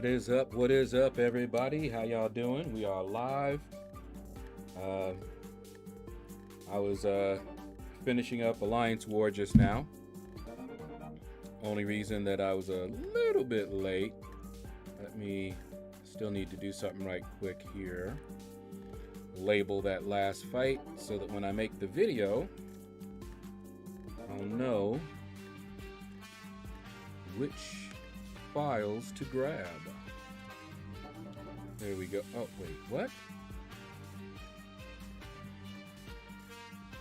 What is up? What is up, everybody? How y'all doing? We are live. I was finishing up Alliance War just now. Only reason that I was a little bit late. Let me still need to do something right quick here. Label that last fight so that when I make the video, I'll know which files to grab. There we go. Oh, wait, what?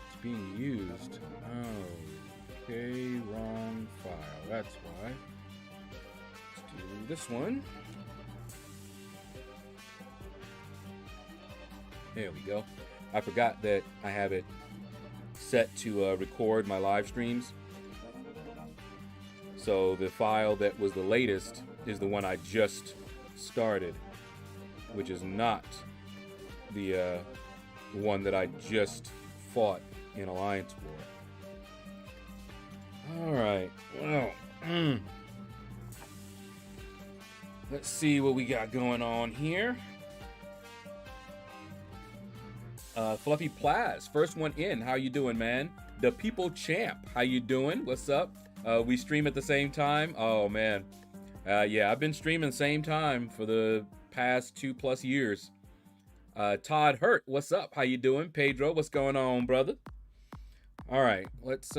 It's being used. Oh, okay, wrong file. That's why. Let's do this one. There we go. I forgot that I have it set to record my live streams. So the file that was the latest is the one I just started, which is not the one that I just fought in Alliance War. All right, well, let's see what we got going on here. Fluffy Plaz, first one in. How you doing, man? The People Champ, how you doing? What's up? We stream at the same time. Oh man, yeah, I've been streaming same time for the past 2+ years. Todd Hurt, what's up? How you doing? Pedro, what's going on, brother? All right, let's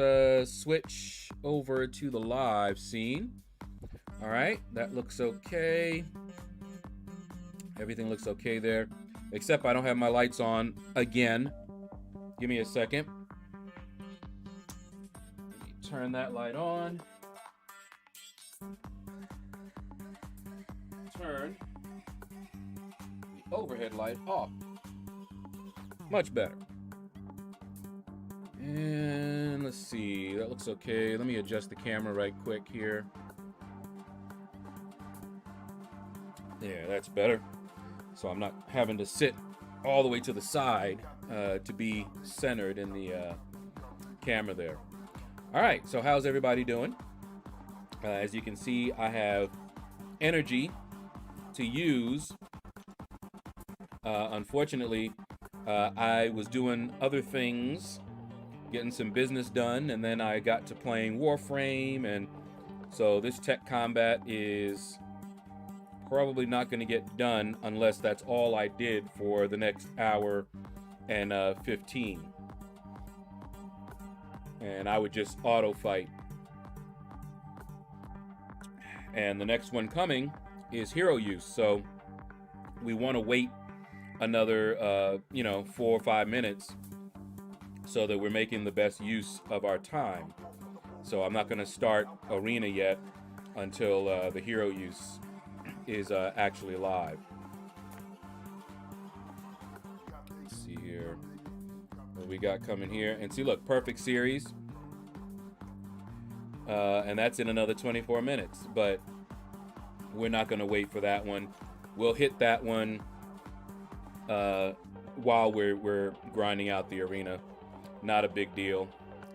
switch over to the live scene. All right, that looks okay. Everything looks okay there, except I don't have my lights on again. Give me a second. Turn that light on. Turn the overhead light off. Much better. And let's see, that looks okay. Let me adjust the camera right quick here. Yeah, that's better. So I'm not having to sit all the way to the side to be centered in the camera there. All right, so how's everybody doing? As you can see, I have energy to use. Unfortunately, I was doing other things, getting some business done, and then I got to playing Warframe, and so this tech combat is probably not going to get done unless that's all I did for the next hour and 15. And I would just auto fight. And the next one coming is hero use. So we want to wait another, 4 or 5 minutes so that we're making the best use of our time. So I'm not going to start arena yet until the hero use is actually live. Let's see here. What we got coming here, and see, look, perfect series, and that's in another 24 minutes, but we're not going to wait for that one. We'll hit that one while we're grinding out the arena. Not a big deal,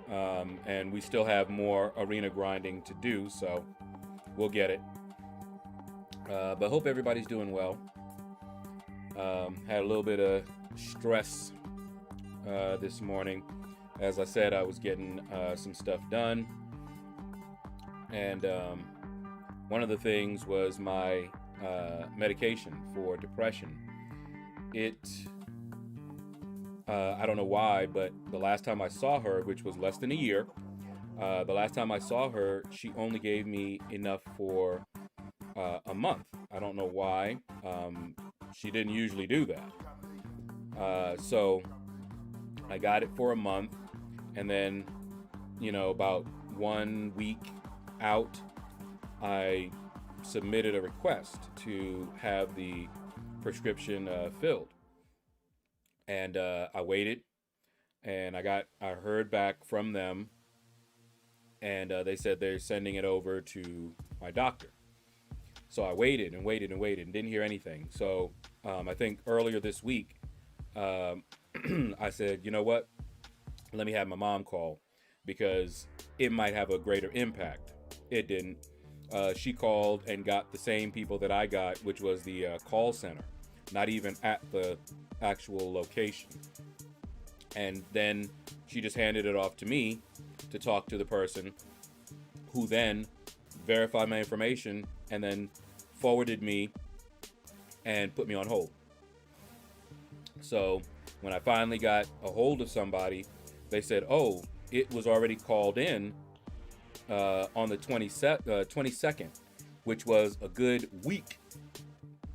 and we still have more arena grinding to do, so we'll get it. But hope everybody's doing well. Had a little bit of stress this morning. As I said, I was getting some stuff done, and one of the things was my medication for depression. I don't know why, but the last time I saw her, which was less than a year, the last time I saw her, she only gave me enough for a month. I don't know why. She didn't usually do that. So I got it for a month, and then, about 1 week out, I submitted a request to have the prescription filled. And I waited, and I heard back from them, and they said they're sending it over to my doctor. So I waited and waited and waited and didn't hear anything. So I think earlier this week, I said, you know what? Let me have my mom call, because it might have a greater impact. It didn't. she called and got the same people that I got, which was the call center, not even at the actual location. And then she just handed it off to me to talk to the person, who then verified my information and then forwarded me and put me on hold. So when I finally got a hold of somebody, they said, oh, it was already called in on the 22nd, which was a good week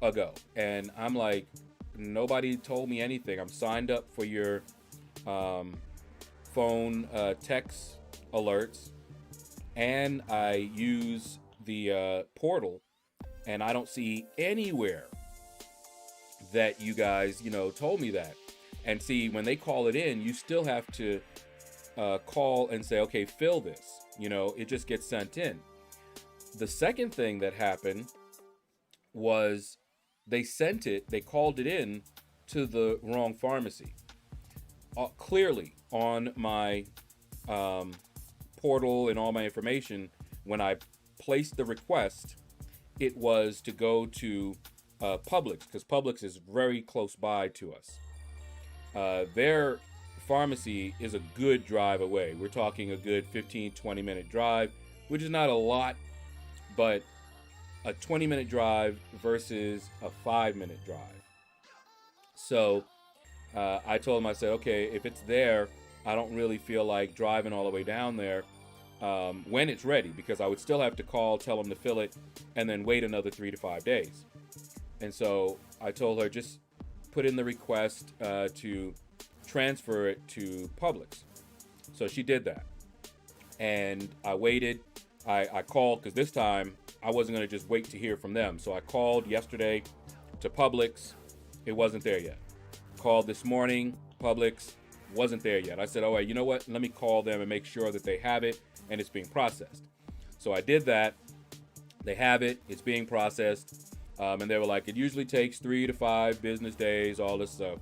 ago. And I'm like, nobody told me anything. I'm signed up for your phone text alerts, and I use the portal, and I don't see anywhere that you guys, told me that. And see, when they call it in, you still have to call and say, okay, fill this. It just gets sent in. The second thing that happened was they called it in to the wrong pharmacy. Clearly on my portal and all my information, when I placed the request, it was to go to Publix, because Publix is very close by to us. Their pharmacy is a good drive away. We're talking a good 15-20 minute drive, which is not a lot, but a 20-minute drive versus a 5-minute drive. So I told him, I said, okay, if it's there, I don't really feel like driving all the way down there when it's ready, because I would still have to call, tell them to fill it, and then wait another 3 to 5 days. And so I told her, just put in the request to transfer it to Publix. So she did that. And I waited. I called, because this time I wasn't going to just wait to hear from them. So I called yesterday to Publix. It wasn't there yet. Called this morning, Publix, wasn't there yet. I said, all right, you know what? Let me call them and make sure that they have it and it's being processed. So I did that. They have it. It's being processed. And they were like, it usually takes 3 to 5 business days, all this stuff.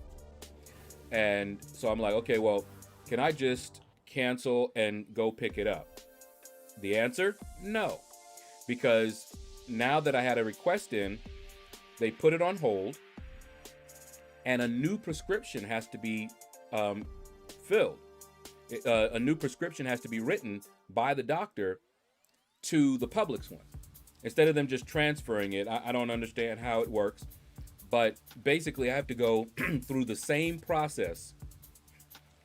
And so I'm like, okay, well, can I just cancel and go pick it up? The answer, no. Because now that I had a request in, they put it on hold, and a new prescription has to be filled. A new prescription has to be written by the doctor to the Publix one, instead of them just transferring it. I don't understand how it works, but basically I have to go through the same process.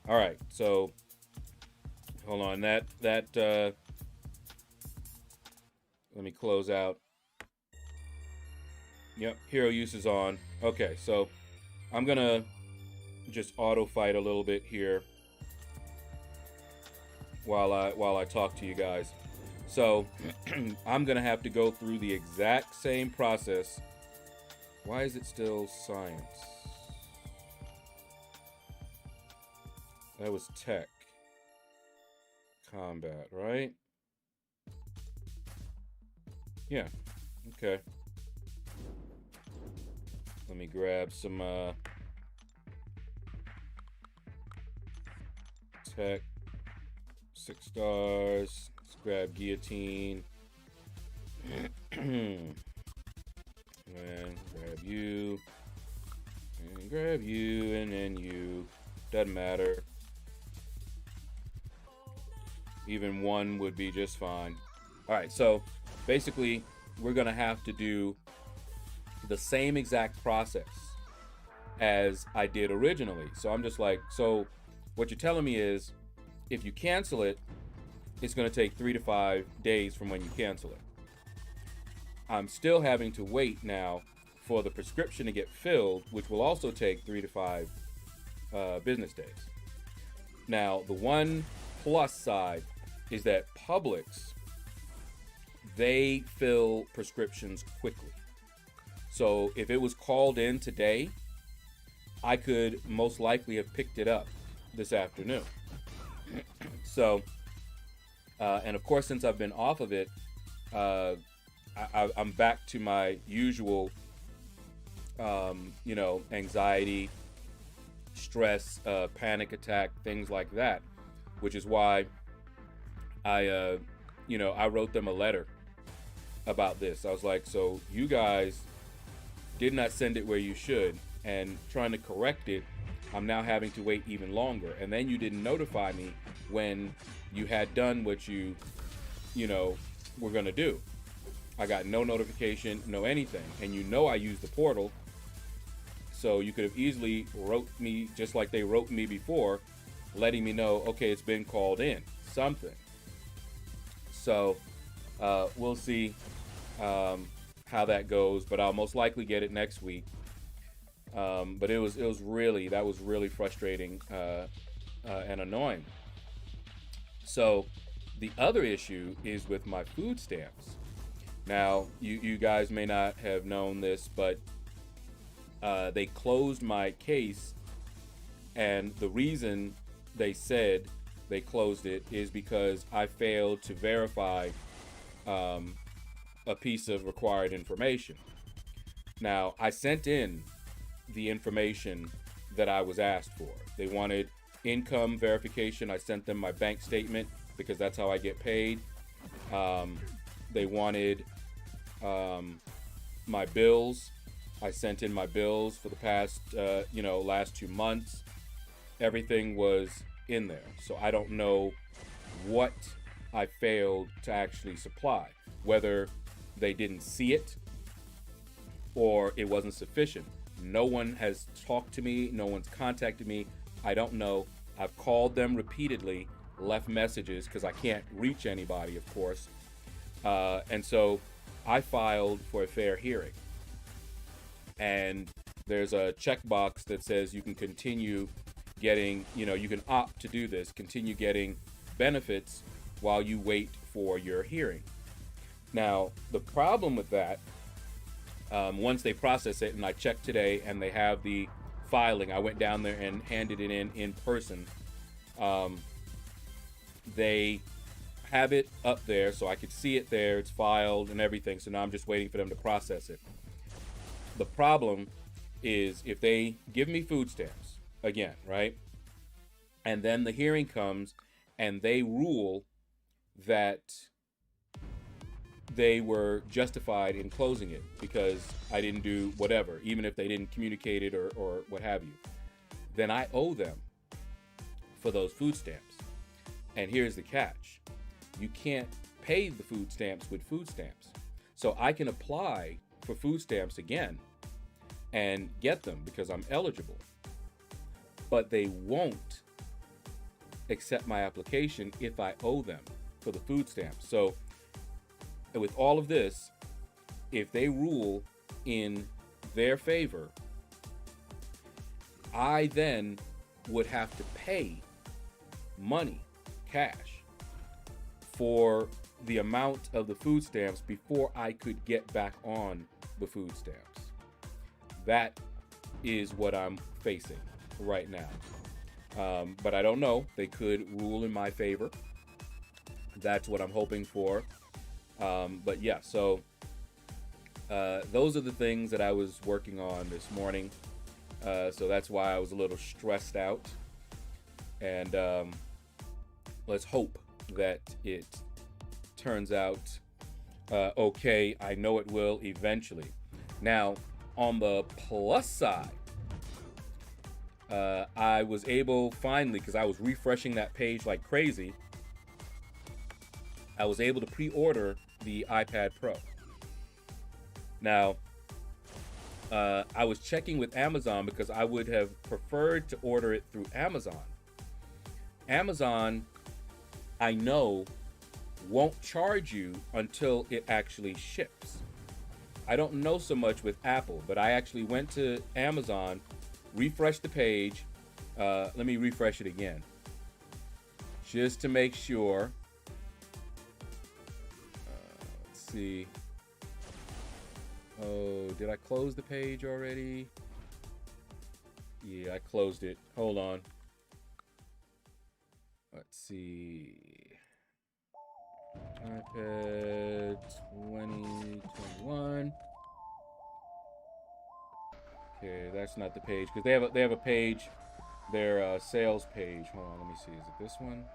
All right, so hold on. That let me close out. Yep, hero use is on. Okay, so I'm gonna just auto fight a little bit here while I talk to you guys. So I'm gonna have to go through the exact same process. Why is it still science? That was tech. Combat, right? Yeah, okay. Let me grab some tech, 6 stars. Let's grab guillotine. And grab you. And grab you, and then you. Doesn't matter. Even one would be just fine. Alright, so basically we're gonna have to do the same exact process as I did originally. So I'm just like, so what you're telling me is, if you cancel it, it's going to take 3 to 5 days from when you cancel it. I'm still having to wait now for the prescription to get filled, which will also take 3 to 5 business days. Now, the one plus side is that Publix, they fill prescriptions quickly. So if it was called in today, I could most likely have picked it up this afternoon. So, and of course, since I've been off of it, I'm back to my usual, anxiety, stress, panic attack, things like that, which is why I wrote them a letter about this. I was like, so you guys did not send it where you should, and trying to correct it, I'm now having to wait even longer. And then you didn't notify me when you had done what you know, were gonna do. I got no notification, no anything. And you know I used the portal, so you could have easily wrote me just like they wrote me before, letting me know, okay, it's been called in, something. So we'll see how that goes, but I'll most likely get it next week. But that was really frustrating and annoying. So the other issue is with my food stamps. Now, you guys may not have known this, but they closed my case, and the reason they said they closed it is because I failed to verify a piece of required information. Now, I sent in the information that I was asked for. They wanted income verification. I sent them my bank statement because that's how I get paid. They wanted my bills. I sent in my bills for the past, last 2 months. Everything was in there. So I don't know what I failed to actually supply, whether they didn't see it or it wasn't sufficient. No one has talked to me. No one's contacted me. I don't know. I've called them repeatedly, left messages because I can't reach anybody, of course. And so I filed for a fair hearing. And there's a checkbox that says you can continue getting, you can opt to do this, continue getting benefits while you wait for your hearing. Now, the problem with that, once they process it, and I checked today and they have the filing, I went down there and handed it in person. They have it up there so I could see it there, it's filed and everything, so now I'm just waiting for them to process it. The problem is if they give me food stamps again, right? And then the hearing comes and they rule that they were justified in closing it because I didn't do whatever, even if they didn't communicate it or what have you, then I owe them for those food stamps. And here's the catch. You can't pay the food stamps with food stamps. So I can apply for food stamps again and get them because I'm eligible. But they won't accept my application if I owe them for the food stamps. So with all of this, if they rule in their favor, I then would have to pay money, cash, for the amount of the food stamps before I could get back on the food stamps. That is what I'm facing right now. But I don't know. They could rule in my favor. That's what I'm hoping for. But yeah, so those are the things that I was working on this morning. So that's why I was a little stressed out. And let's hope that it turns out okay. I know it will eventually. Now, on the plus side, I was able finally, because I was refreshing that page like crazy, I was able to pre-order the iPad Pro. Now, I was checking with Amazon because I would have preferred to order it through Amazon. Amazon, I know, won't charge you until it actually ships. I don't know so much with Apple, but I actually went to Amazon, refreshed the page. Let me refresh it again, just to make sure. Let's see. Oh, did I close the page already? Yeah, I closed it. Hold on. Let's see. iPad 2021. Okay, that's not the page because they have a page, their sales page. Hold on, let me see. Is it this one?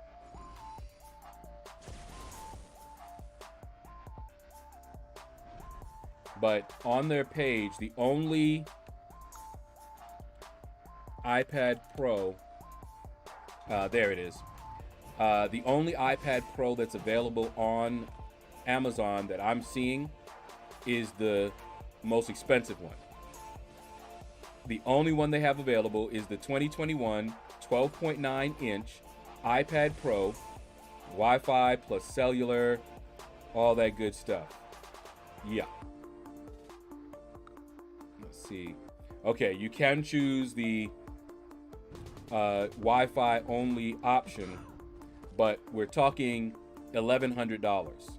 but on their page, the only iPad Pro, there it is. The only iPad Pro that's available on Amazon that I'm seeing is the most expensive one. The only one they have available is the 2021 12.9 inch iPad Pro, Wi-Fi plus cellular, all that good stuff. Yeah. Let's see. Okay, you can choose the Wi-Fi only option, but we're talking $1,100.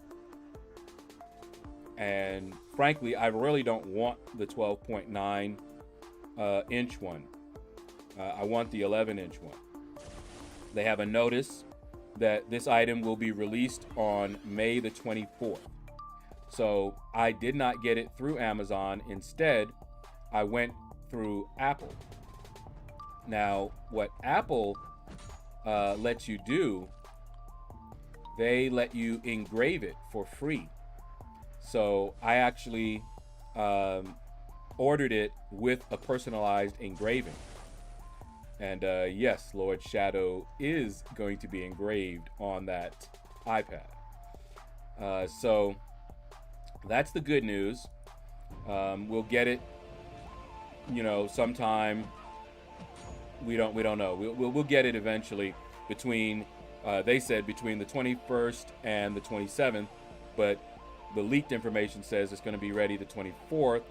And frankly, I really don't want the 12.9 inch one. I want the 11-inch one. They have a notice that this item will be released on May the 24th. So I did not get it through Amazon. Instead, I went through Apple. Now, what Apple lets you do, they let you engrave it for free. So I actually ordered it with a personalized engraving. And yes, LordShaedow is going to be engraved on that iPad. So that's the good news. We'll get it, you know, sometime. We don't know. We'll get it eventually between, they said between the 21st and the 27th, but the leaked information says it's going to be ready the 24th,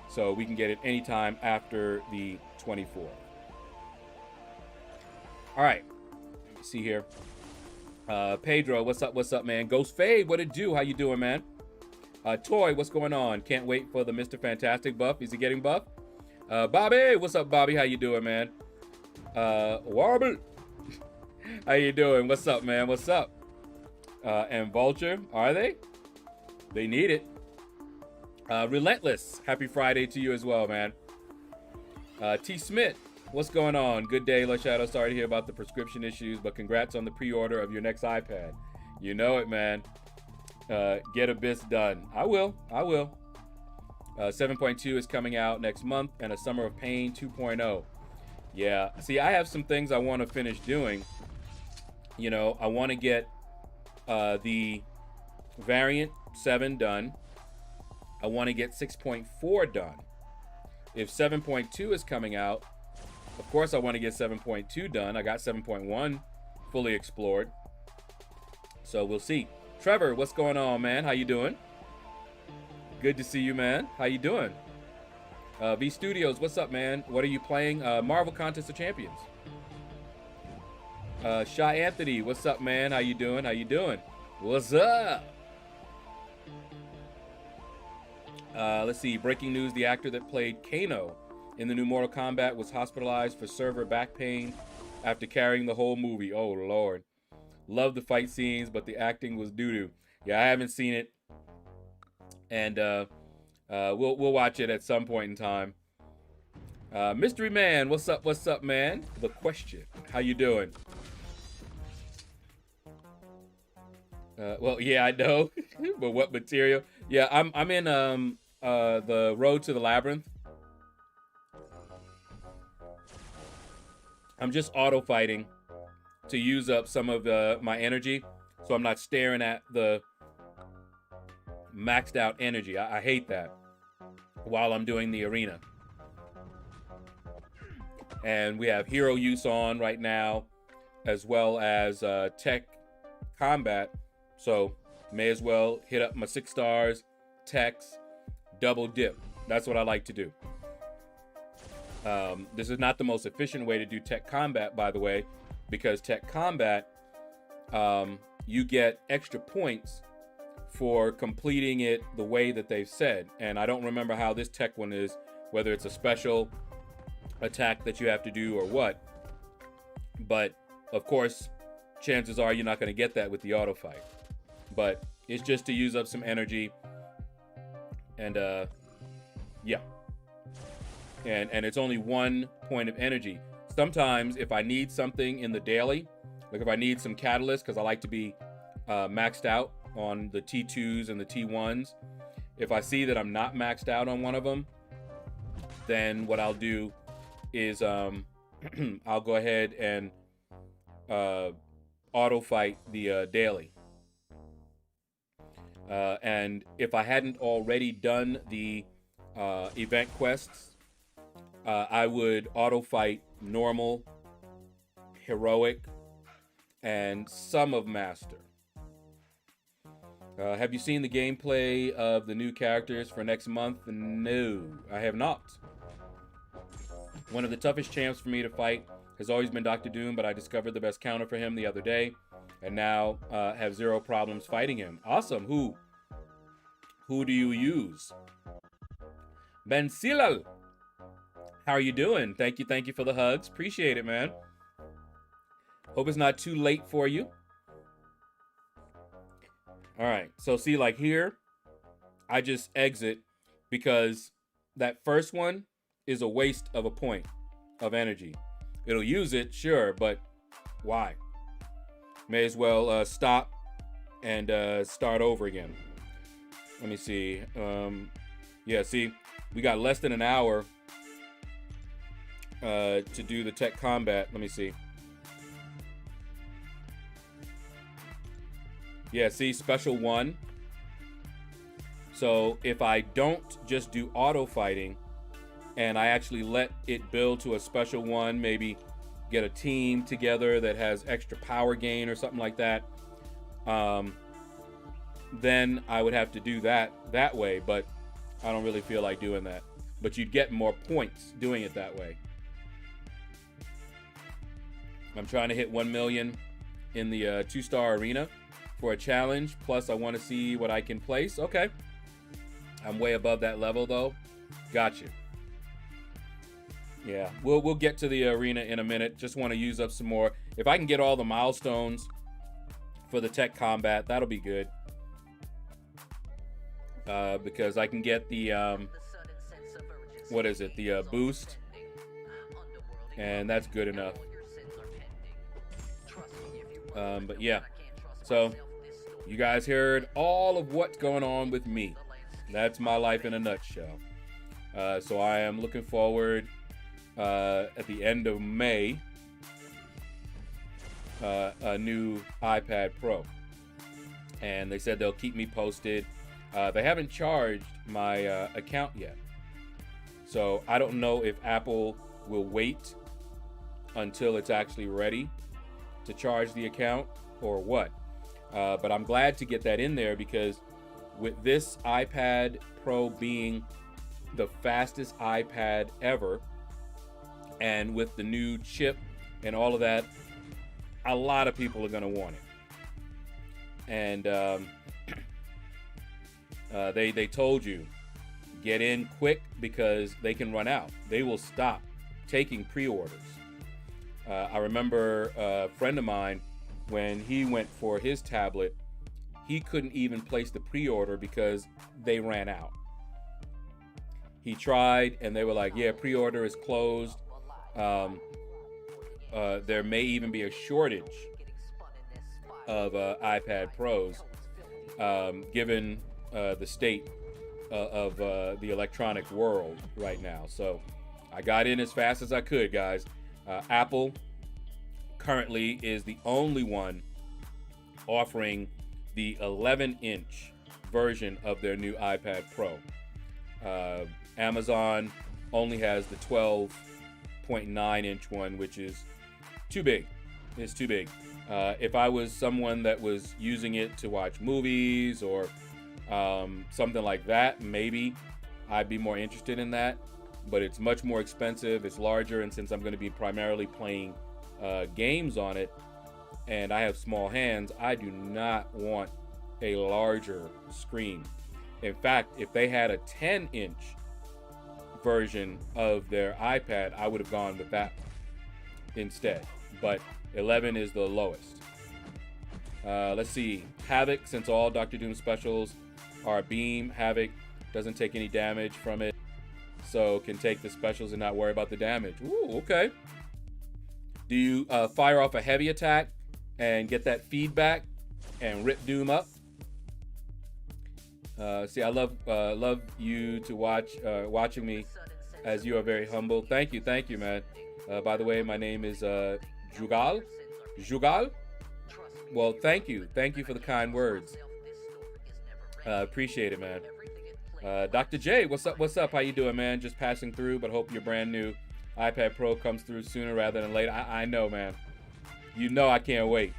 so we can get it anytime after the 24th. All right, let me see here. Pedro, what's up, man? Ghost Fade, what it do? How you doing, man? Toy, what's going on? Can't wait for the Mr. Fantastic buff. Is he getting buff? Bobby, what's up, Bobby? How you doing, man? Warble, how you doing? What's up, man? What's up? And Vulture, are they? They need it. Relentless, happy Friday to you as well, man. T. Smith, what's going on? Good day, LordShaedow. Sorry to hear about the prescription issues, but congrats on the pre-order of your next iPad. You know it, man. Get Abyss done. I will. 7.2 is coming out next month, and A Summer of Pain 2.0. Yeah, see, I have some things I want to finish doing. You know, I want to get the variant 7 done. I want to get 6.4 done. If 7.2 is coming out, of course I want to get 7.2 done. I got 7.1 fully explored. So we'll see. Trevor, what's going on, man? How you doing? Good to see you, man. How you doing? V Studios, what's up, man? What are you playing? Marvel Contest of Champions. Shy Anthony, what's up, man? How you doing? What's up? Let's see. Breaking news: the actor that played Kano in the new Mortal Kombat was hospitalized for severe back pain after carrying the whole movie. Oh Lord. Love the fight scenes, but the acting was doo-doo. Yeah, I haven't seen it, and we'll watch it at some point in time. Mystery Man, what's up, man? The Question, how you doing? Well, yeah, I know, but what material? Yeah, I'm in the Road to the Labyrinth. I'm just auto fighting to use up some of my energy, so I'm not staring at the maxed out energy. I hate that while I'm doing the arena. And we have hero use on right now, as well as tech combat. So may as well hit up my 6 stars, techs, double dip. That's what I like to do. This is not the most efficient way to do tech combat, by the way, because tech combat, you get extra points for completing it the way that they've said. And I don't remember how this tech one is, whether it's a special attack that you have to do or what. But of course, chances are you're not going to get that with the auto fight. But it's just to use up some energy. And yeah. And it's only 1 point of energy. Sometimes if I need something in the daily, like if I need some catalyst, because I like to be maxed out on the T2s and the T1s, If I see that I'm not maxed out on one of them, then what I'll do is I'll go ahead and auto fight the daily. And if I hadn't already done the event quests, I would auto fight normal, heroic, and some of master. Have you seen the gameplay of the new characters for next month? No, I have not. One of the toughest champs for me to fight has always been Dr. Doom, but I discovered the best counter for him the other day, and now have zero problems fighting him. Awesome. Who do you use? Ben Silal, how are you doing? Thank you for the hugs. Appreciate it, man. Hope it's not too late for you. All right, so see, like here, I just exit because that first one is a waste of a point of energy. It'll use it, sure, but why? May as well stop and start over again. Let me see. Yeah, see, we got less than an hour to do the tech combat. Let me see. Yeah, see, special 1. So if I don't just do auto fighting and I actually let it build to a special 1, maybe get a team together that has extra power gain or something like that, then I would have to do that way, but I don't really feel like doing that. But you'd get more points doing it that way. I'm trying to hit 1 million in the 2-star arena for a challenge, plus I want to see what I can place. Okay, I'm way above that level though. Gotcha. Yeah, we'll get to the arena in a minute. Just want to use up some more. If I can get all the milestones for the tech combat, that'll be good. Because I can get the what is it, the boost, and that's good enough. But yeah, so you guys heard all of what's going on with me. That's my life in a nutshell. So I am looking forward at the end of May, a new iPad Pro. And they said they'll keep me posted. They haven't charged my account yet. So I don't know if Apple will wait until it's actually ready to charge the account or what. But I'm glad to get that in there, because with this iPad Pro being the fastest iPad ever, and with the new chip and all of that, a lot of people are going to want it. And they told you, get in quick because they can run out. They will stop taking pre-orders. I remember a friend of mine, when he went for his tablet, he couldn't even place the pre-order because they ran out. He tried and they were like, yeah, pre-order is closed. There may even be a shortage of iPad Pros, given the state of the electronic world right now. So I got in as fast as I could, guys. Apple currently is the only one offering the 11-inch version of their new iPad Pro. Amazon only has the 12.9-inch one, which is too big. It's too big. If I was someone that was using it to watch movies or something like that, maybe I'd be more interested in that. But it's much more expensive, it's larger, and since I'm going to be primarily playing games on it, and I have small hands, I do not want a larger screen. In fact, if they had a 10-inch version of their iPad, I would have gone with that instead. But 11 is the lowest. Let's see. Havoc, since all Dr. Doom specials are beam, Havoc doesn't take any damage from it, so can take the specials and not worry about the damage. Ooh, okay. Do you fire off a heavy attack and get that feedback and rip Doom up? See, I love you to watching me, as you are very humble. Thank you, man. By the way, my name is Jugal. Jugal. Well, thank you for the kind words. Appreciate it, man. Dr. J, what's up? How you doing, man? Just passing through, but hope your brand new iPad Pro comes through sooner rather than later. I know, man. You know I can't wait.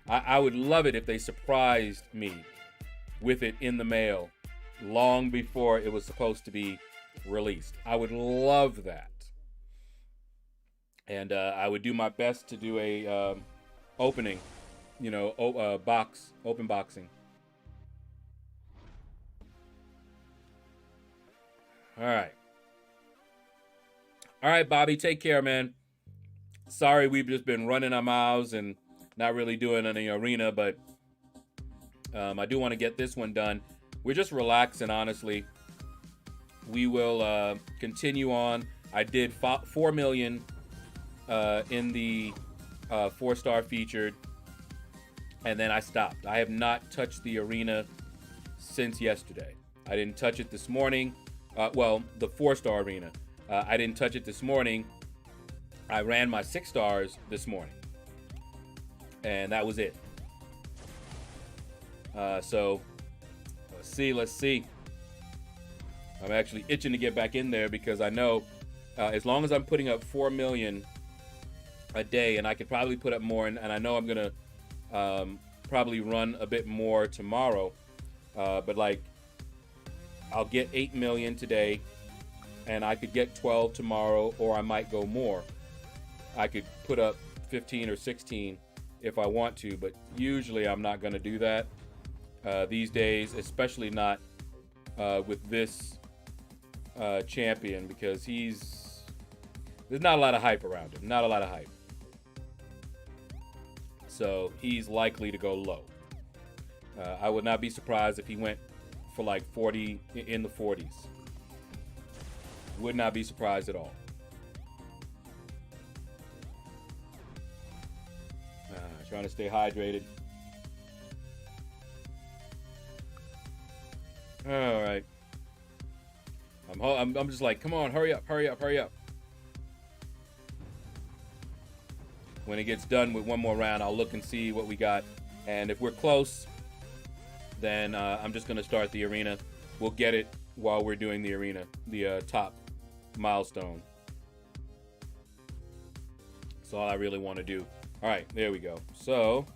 I would love it if they surprised me with it in the mail long before it was supposed to be released. I would love that. And I would do my best to do a opening, you know, open boxing. All right, Bobby, take care, man. Sorry, we've just been running our mouths and not really doing any arena, but I do want to get this one done. We're just relaxing, honestly. We will continue on. I did 4 million in the 4-star featured, and then I stopped. I have not touched the arena since yesterday. I didn't touch it this morning. Well, the 4-star arena. I didn't touch it this morning. I ran my 6 stars this morning, and that was it. So let's see. I'm actually itching to get back in there because I know as long as I'm putting up 4 million a day, and I could probably put up more, and I know I'm gonna probably run a bit more tomorrow, but like I'll get 8 million today, and I could get 12 tomorrow, or I might go more. I could put up 15 or 16 if I want to, but usually I'm not going to do that these days, especially not with this champion, because there's not a lot of hype around him. Not a lot of hype. So he's likely to go low. I would not be surprised if he went for like 40, in the 40s. Would not be surprised at all. Trying to stay hydrated. All right. I'm just like, come on, hurry up. When it gets done with one more round, I'll look and see what we got. And if we're close, then I'm just going to start the arena. We'll get it while we're doing the arena, the top milestone. That's all I really want to do. All right, there we go. So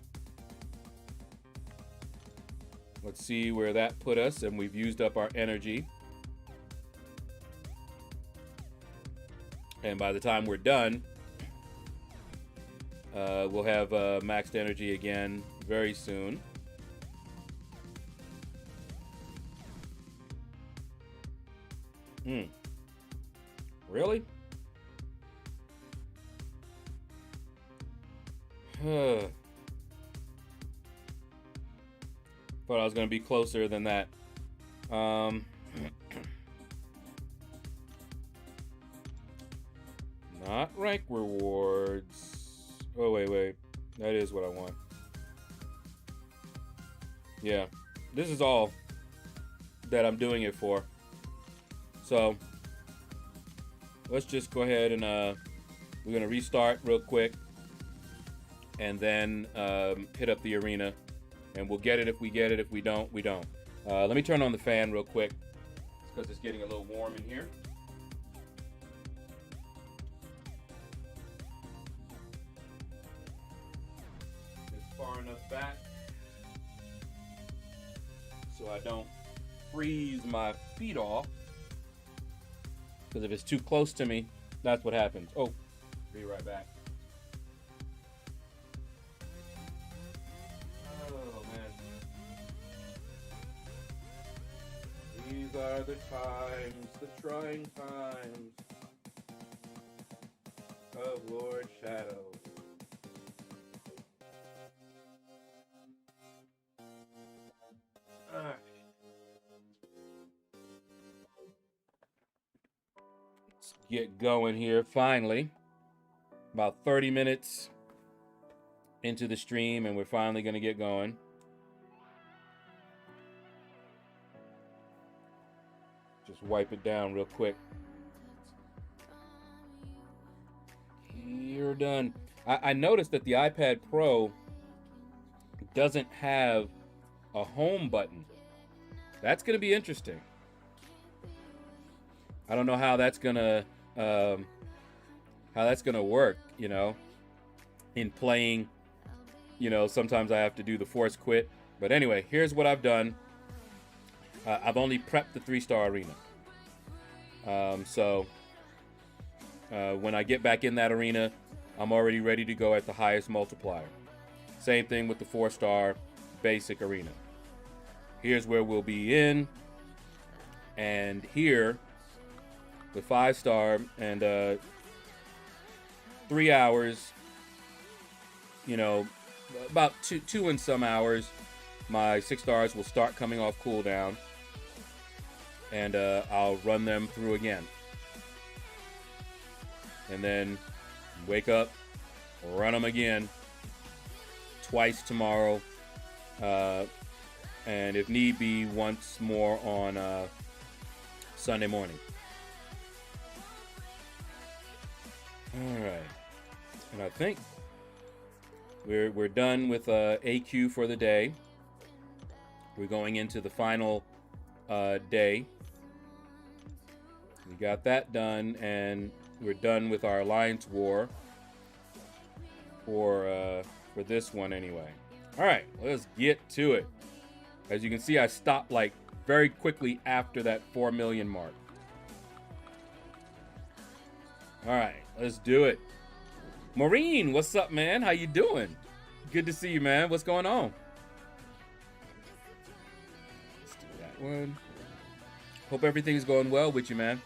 let's see where that put us, and we've used up our energy. And by the time we're done, we'll have maxed energy again very soon. Really? Thought I was going to be closer than that. Not rank rewards. Oh, wait. That is what I want. Yeah. This is all that I'm doing it for. So let's just go ahead and we're going to restart real quick. And then hit up the arena, and we'll get it if we get it. If we don't, we don't. Let me turn on the fan real quick, because it's getting a little warm in here. It's far enough back so I don't freeze my feet off, because if it's too close to me, that's what happens. Oh, be right back. These are the times, the trying times of Lord Shaedow. Let's get going here finally. About 30 minutes into the stream, and we're finally going to get going. Just wipe it down real quick. You're done. I noticed that the iPad Pro doesn't have a home button. That's going to be interesting. I don't know how that's gonna work, you know, in playing. You know, sometimes I have to do the force quit. But anyway, here's what I've done. I've only prepped the 3-star arena. So when I get back in that arena, I'm already ready to go at the highest multiplier. Same thing with the 4-star basic arena. Here's where we'll be in. And here, the 5-star and 3 hours, you know, about two and some hours, my 6 stars will start coming off cooldown, and I'll run them through again. And then wake up, run them again, twice tomorrow, and if need be, once more on Sunday morning. All right, and I think we're done with AQ for the day. We're going into the final day. We got that done, and we're done with our Alliance War for this one anyway. All right, let's get to it. As you can see, I stopped like very quickly after that 4 million mark. All right, let's do it. Maureen, what's up, man? How you doing? Good to see you, man. What's going on? Let's do that one. Hope everything's going well with you, man.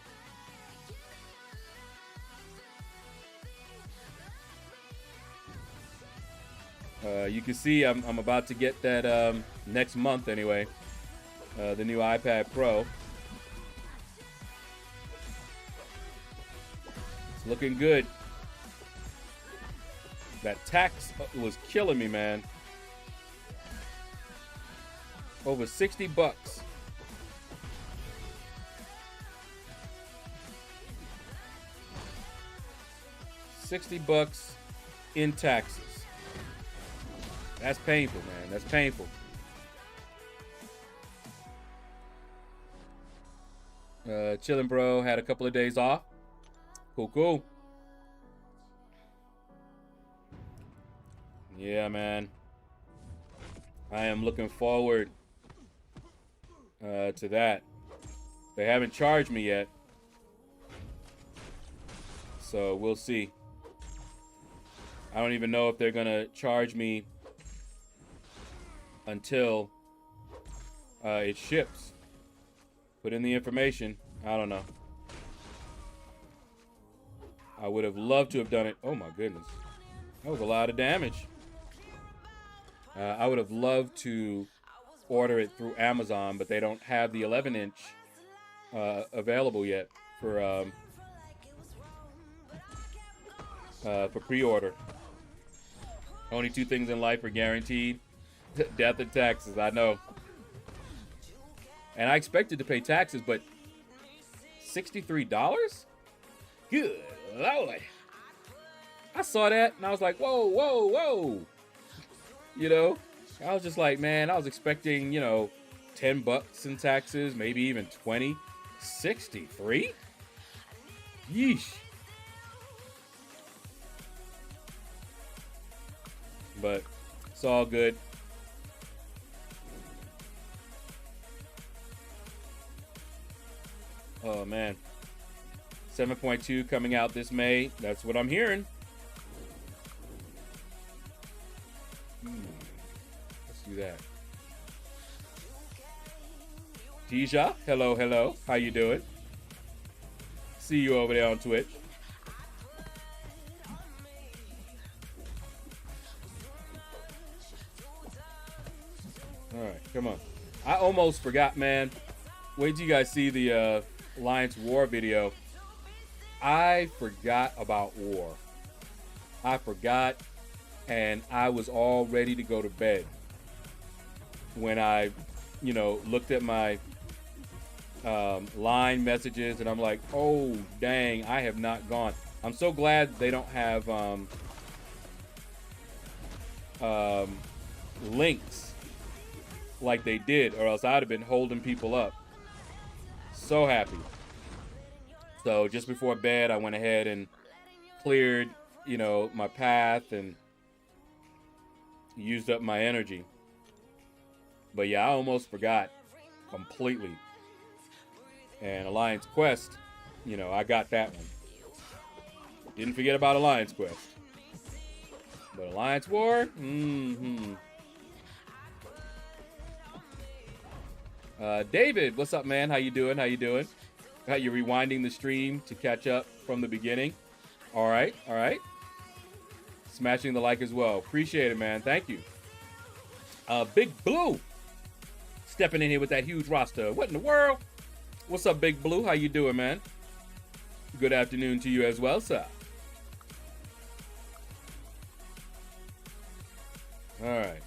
You can see I'm about to get that next month anyway. The new iPad Pro. It's looking good. That tax was killing me, man. Over 60 bucks. $60 in taxes. That's painful, man. That's painful. Chillin' bro, had a couple of days off. Cool. Yeah, man. I am looking forward to that. They haven't charged me yet, so we'll see. I don't even know if they're gonna charge me until it ships. Put in the information. I don't know. I would have loved to have done it. Oh my goodness. That was a lot of damage. I would have loved to order it through Amazon, but they don't have the 11-inch available yet for pre-order. Only 2 things in life are guaranteed: death and taxes. I know. And I expected to pay taxes, but $63? Good Lord. I saw that and I was like, whoa. You know, I was just like, man, I was expecting, you know, 10 bucks in taxes, maybe even 20. 63? Yeesh. But it's all good. Oh, man. 7.2 coming out this May. That's what I'm hearing. Let's do that. Tisha, hello. How you doing? See you over there on Twitch. All right, come on. I almost forgot, man. Wait till you guys see the Alliance War video. I forgot about war. I forgot, and I was all ready to go to bed when I, you know, looked at my line messages, and I'm like, oh dang, I have not gone. I'm so glad they don't have links like they did, or else I'd have been holding people up. So happy. So just before bed, I went ahead and cleared, you know, my path and used up my energy. But yeah, I almost forgot completely. And Alliance Quest, you know, I got that one. Didn't forget about Alliance Quest. But Alliance War? David, what's up, man? How you doing? How you doing? How you rewinding the stream to catch up from the beginning? All right, all right. Smashing the like as well. Appreciate it, man. Thank you. Big Blue stepping in here with that huge roster. What in the world? What's up, Big Blue? How you doing, man? Good afternoon to you as well, sir. All right.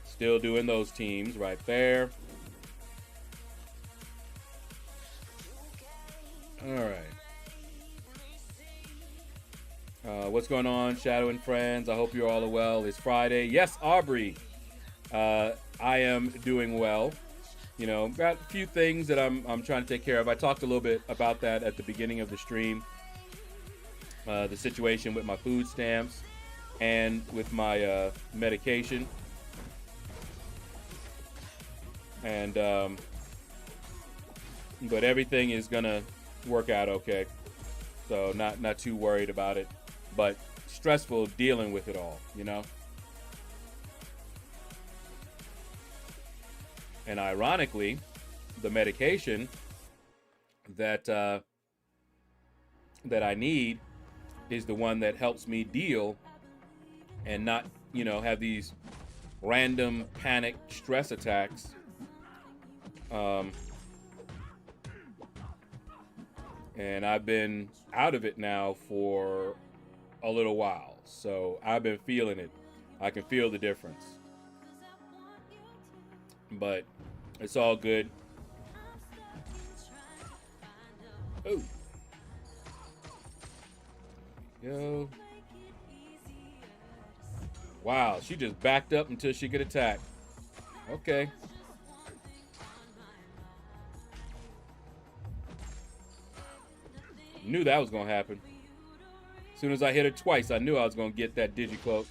Still doing those teams right there. All right. What's going on, Shaedow and friends? I hope you're all well. It's Friday. Yes, Aubrey. I am doing well. You know, got a few things that I'm trying to take care of. I talked a little bit about that at the beginning of the stream. The situation with my food stamps and with my medication. And but everything is gonna work out okay. So not too worried about it. But stressful dealing with it all, you know? And ironically, the medication that that I need is the one that helps me deal and not, you know, have these random panic stress attacks. And I've been out of it now for a little while, so I've been feeling it. I can feel the difference. But it's all good. Oh. Yo. Wow, she just backed up until she could attack. Okay. Knew that was gonna happen. As soon as I hit her twice, I knew I was gonna get that Digicloak.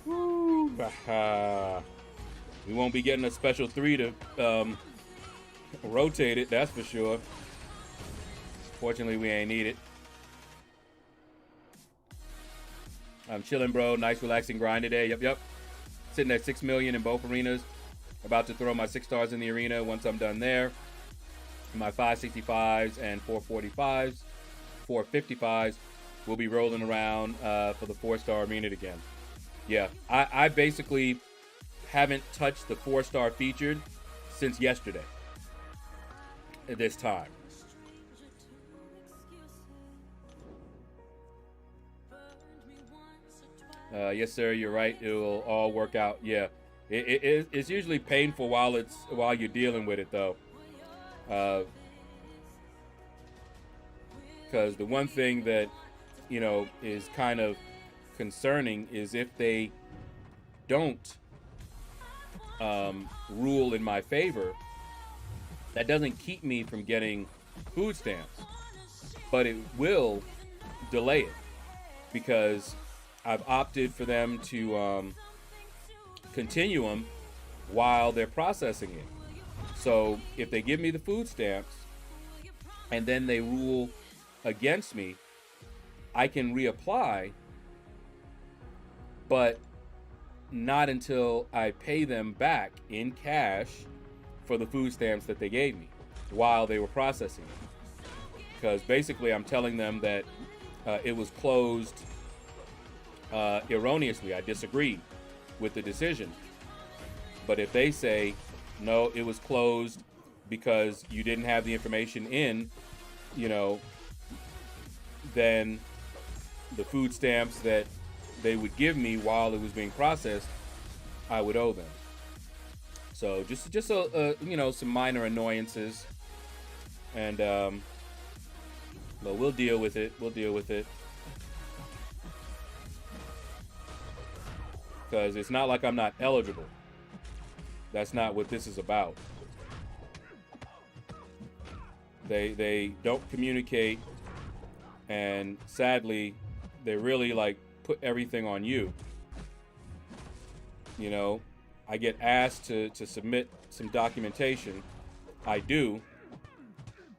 Woo. We won't be getting a special 3 to rotate it, that's for sure. Fortunately, we ain't need it. I'm chilling, bro. Nice, relaxing grind today. Yep. Sitting at 6 million in both arenas. About to throw my 6 stars in the arena once I'm done there. My 565s and 445s, 455s will be rolling around for the 4-star arena again. Yeah, I basically haven't touched the 4-star featured since yesterday at this time. Yes, sir. You're right. It will all work out. Yeah, it's usually painful while you're dealing with it, though. Because the one thing that, you know, is kind of concerning is if they don't rule in my favor, that doesn't keep me from getting food stamps, but it will delay it because I've opted for them to continue them while they're processing it. So if they give me the food stamps and then they rule against me, I can reapply, but not until I pay them back in cash for the food stamps that they gave me while they were processing it. Because basically I'm telling them that it was closed erroneously. I disagreed with the decision. But if they say, no, it was closed because you didn't have the information in, you know, then the food stamps that they would give me while it was being processed, I would owe them. So just you know, some minor annoyances, and well, we'll deal with it. We'll deal with it, because it's not like I'm not eligible. That's not what this is about. They don't communicate, and sadly, they really like put everything on you. You know, I get asked to submit some documentation. I do.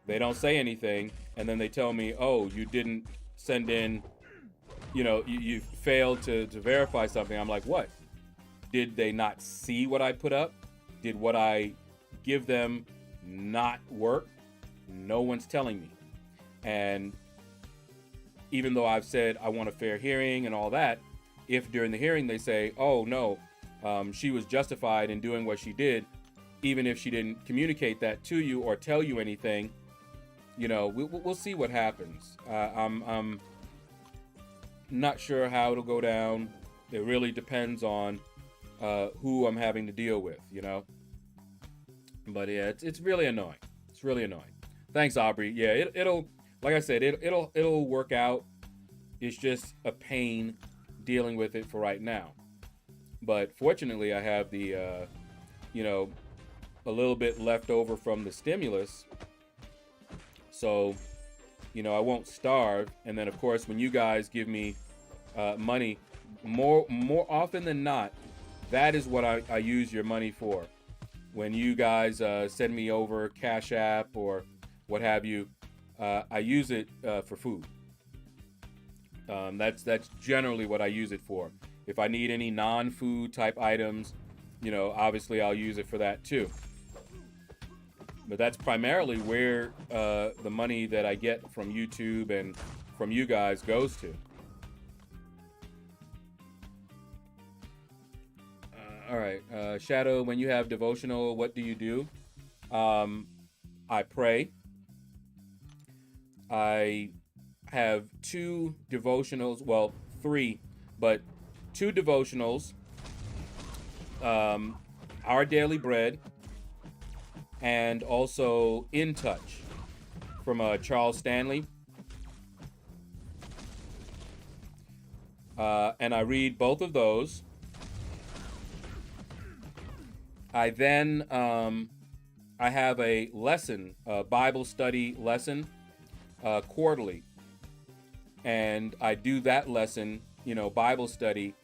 They don't say anything, and then they tell me, oh, you didn't send in, you know, you failed to verify something. I'm like, what? Did they not see what I put up? Did what I give them not work? No one's telling me. And even though I've said I want a fair hearing and all that, if during the hearing they say, oh, no, she was justified in doing what she did, even if she didn't communicate that to you or tell you anything, you know, we'll see what happens. I'm not sure how it'll go down. It really depends on who I'm having to deal with, you know. But yeah, it's really annoying. It's really annoying. Thanks, Aubrey. Yeah, it'll like I said, it'll work out. It's just a pain dealing with it for right now. But fortunately, I have the, you know, a little bit left over from the stimulus. So, you know, I won't starve. And then, of course, when you guys give me money, more often than not, that is what I use your money for. When you guys send me over Cash App or what have you, I use it for food. That's generally what I use it for. If I need any non-food type items, you know, obviously I'll use it for that too. But that's primarily where the money that I get from YouTube and from you guys goes to. All right, Shaedow, when you have devotional, what do you do? I pray. I have 2 devotionals, well, 3, but 2 devotionals, Our Daily Bread, and also In Touch from Charles Stanley. And I read both of those. I then, I have a lesson, a Bible study lesson, quarterly. And I do that lesson, you know, Bible study,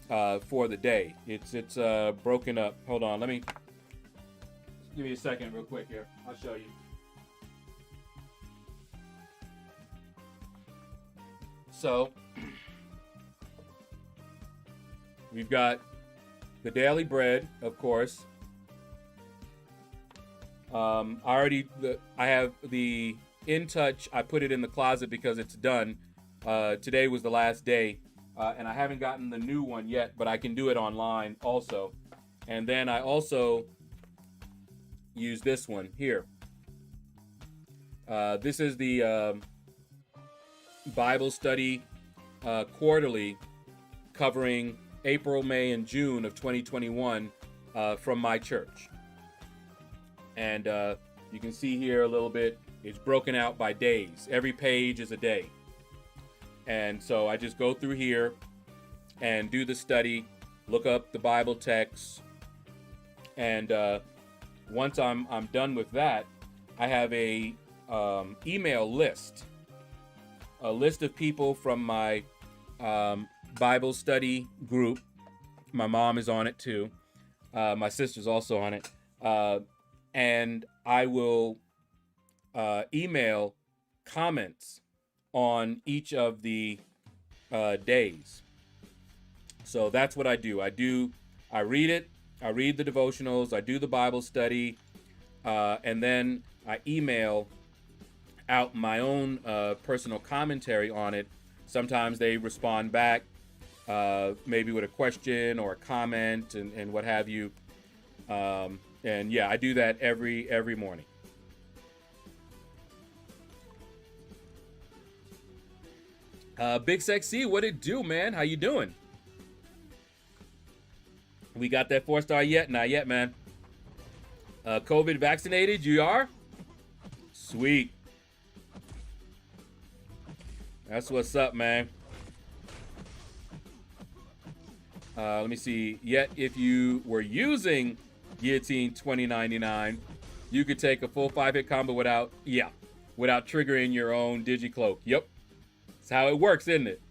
for the day. It's broken up. Hold on, let me, give me a second real quick here. I'll show you. So, we've got the Daily Bread, of course. I have the In Touch. I put it in the closet because it's done. Today was the last day, and I haven't gotten the new one yet, but I can do it online also. And then I also use this one here. This is the Bible study quarterly, covering April, May, and June of 2021 from my church. And you can see here a little bit, it's broken out by days. Every page is a day. And so I just go through here and do the study, look up the Bible texts, and once I'm done with that, I have a email list, a list of people from my Bible study group. My mom is on it too. My sister's also on it. And I will email comments on each of the days. So that's what I do. I read it. I read the devotionals. I do the Bible study. And then I email out my own personal commentary on it. Sometimes they respond back, maybe with a question or a comment and what have you. And yeah, I do that every morning. Big Sexy, what it do, man? How you doing? We got that 4-star yet? Not yet, man. COVID vaccinated? You are? Sweet. That's what's up, man. Let me see. Yet, if you were using Guillotine 2099, you could take a full 5-hit combo without triggering your own Digicloak. Yep. That's how it works, isn't it?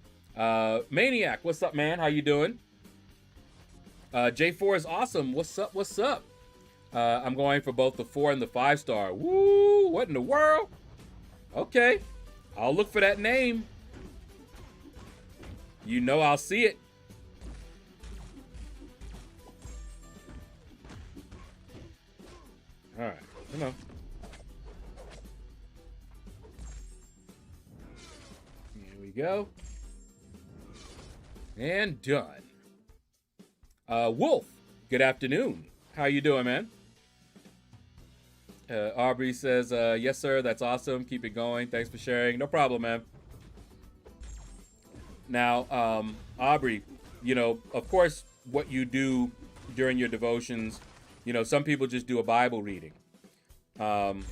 Maniac, what's up, man? How you doing? J4 is awesome. What's up? What's up? I'm going for both the 4 and the 5-star. Woo! What in the world? Okay. I'll look for that name. You know I'll see it. All right. Come on. Here we go. And done. Wolf, good afternoon. How you doing, man? Aubrey says, yes, sir. That's awesome. Keep it going. Thanks for sharing. No problem, man. Now, Aubrey, you know, of course, what you do during your devotions, you know, some people just do a Bible reading. And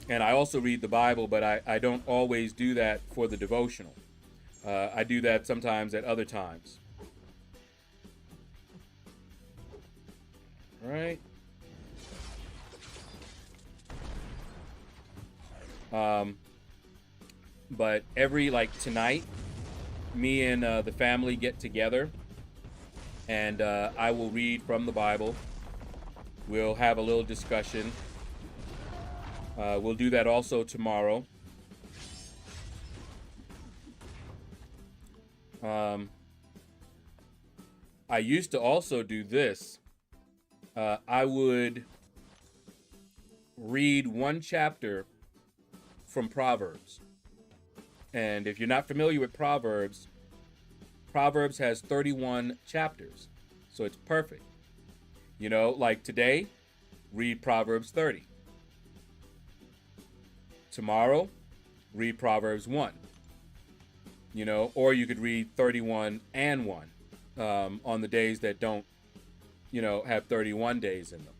I also read the Bible, but I don't always do that for the devotional. I do that sometimes at other times. All right. But every, like tonight, me and the family get together, and I will read from the Bible. We'll have a little discussion. We'll do that also tomorrow. I used to also do this. I would read one chapter from Proverbs. And if you're not familiar with Proverbs, Proverbs has 31 chapters. So it's perfect. You know, like today, read Proverbs 30. Tomorrow, read Proverbs 1. You know, or you could read 31 and 1 on the days that don't, you know, have 31 days in them.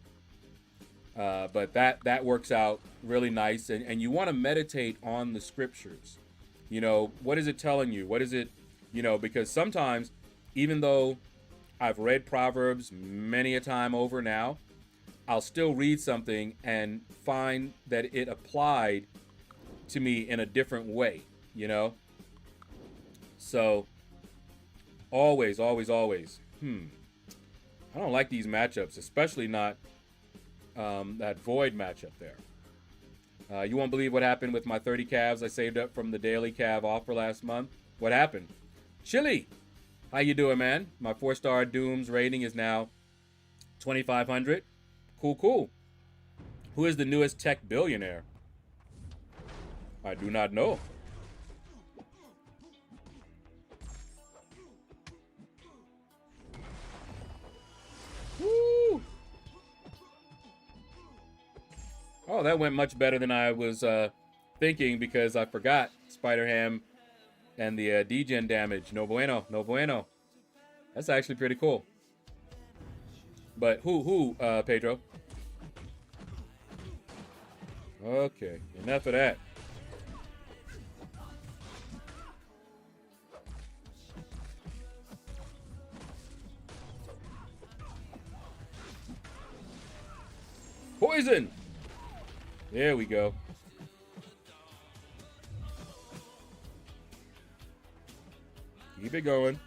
But that works out really nice. And you want to meditate on the scriptures. You know, what is it telling you? What is it, you know, because sometimes, even though I've read Proverbs many a time over now, I'll still read something and find that it applied to me in a different way, you know? So, always. I don't like these matchups, especially not that Void matchup there. You won't believe what happened with my 30 calves I saved up from the daily calf offer last month. What happened? Chili, how you doing, man? My 4-star Dooms rating is now 2,500. Cool. Who is the newest tech billionaire? I do not know. Woo! Oh, that went much better than I was thinking because I forgot Spider-Ham and the degen damage. No bueno. That's actually pretty cool. But who, Pedro? Okay, enough of that. Poison! There we go. Keep it going.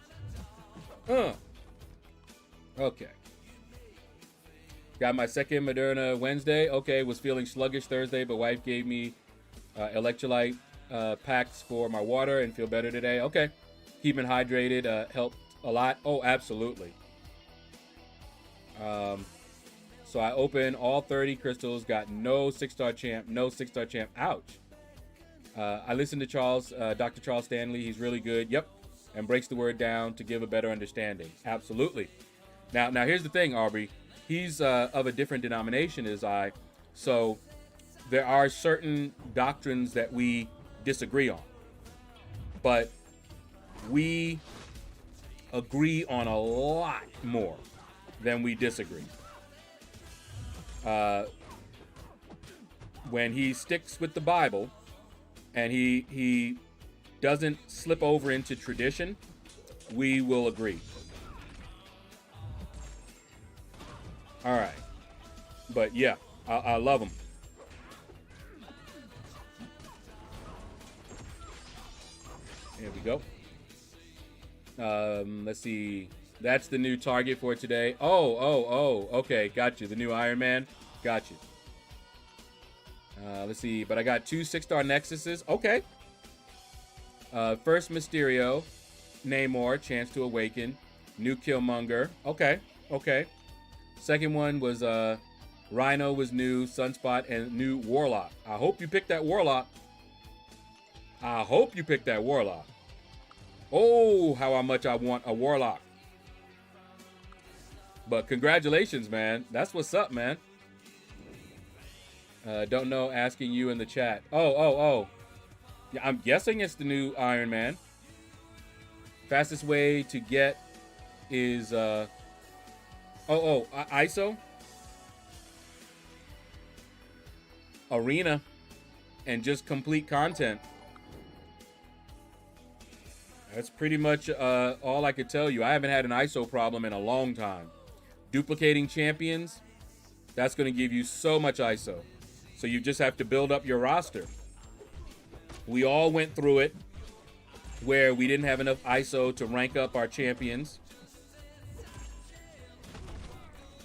Okay. Got my second Moderna Wednesday. Okay, was feeling sluggish Thursday, but wife gave me electrolyte packs for my water and feel better today. Okay. Keeping hydrated helped a lot. Oh, absolutely. So I opened all 30 crystals, got no 6-star champ, Ouch. I listened to Dr. Charles Stanley. He's really good. Yep. And breaks the word down to give a better understanding. Absolutely. Now here's the thing, Aubrey. he's of a different denomination as I, so there are certain doctrines that we disagree on, but we agree on a lot more than we disagree. When he sticks with the Bible and he doesn't slip over into tradition, we will agree. All right. But yeah, I love him. There we go. Let's see. That's the new target for today. Oh, okay. Got you. The new Iron Man. Got you. Let's see. But I got 2 6-star Nexuses. Okay. First Mysterio. Namor. Chance to Awaken. New Killmonger. Okay. Okay. Second one was Rhino was new. Sunspot and new Warlock. I hope you picked that Warlock. I hope you picked that Warlock. Oh, how much I want a Warlock. But congratulations, man. That's what's up, man. Don't know, asking you in the chat. Oh. Yeah, I'm guessing it's the new Iron Man. Fastest way to get is... ISO? Arena. And just complete content. That's pretty much all I could tell you. I haven't had an ISO problem in a long time. Duplicating champions, that's going to give you so much ISO. So you just have to build up your roster. We all went through it where we didn't have enough ISO to rank up our champions.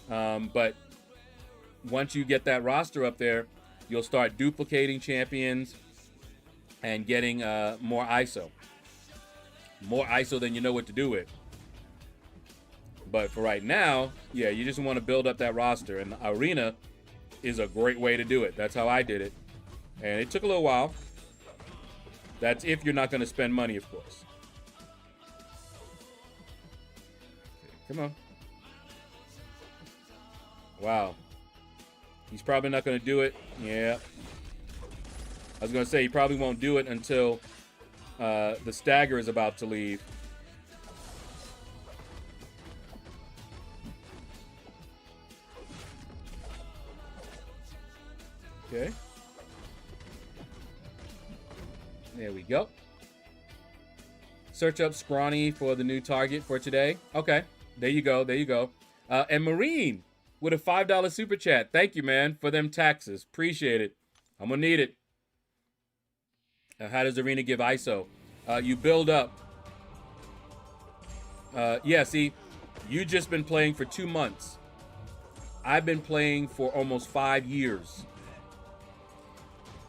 But once you get that roster up there, you'll start duplicating champions and getting more ISO. More ISO than you know what to do with. But for right now, yeah, you just want to build up that roster. And the arena is a great way to do it. That's how I did it. And it took a little while. That's if you're not going to spend money, of course. Okay, come on. Wow. He's probably not going to do it. Yeah. I was going to say he probably won't do it until the stagger is about to leave. Okay. There we go. Search up Scrawny for the new target for today. Okay. There you go. There you go. And Marine with a $5 super chat. Thank you, man, for them taxes. Appreciate it. I'm going to need it. How does Arena give ISO? You build up. Yeah, see, you just been playing for 2 months. I've been playing for almost 5 years.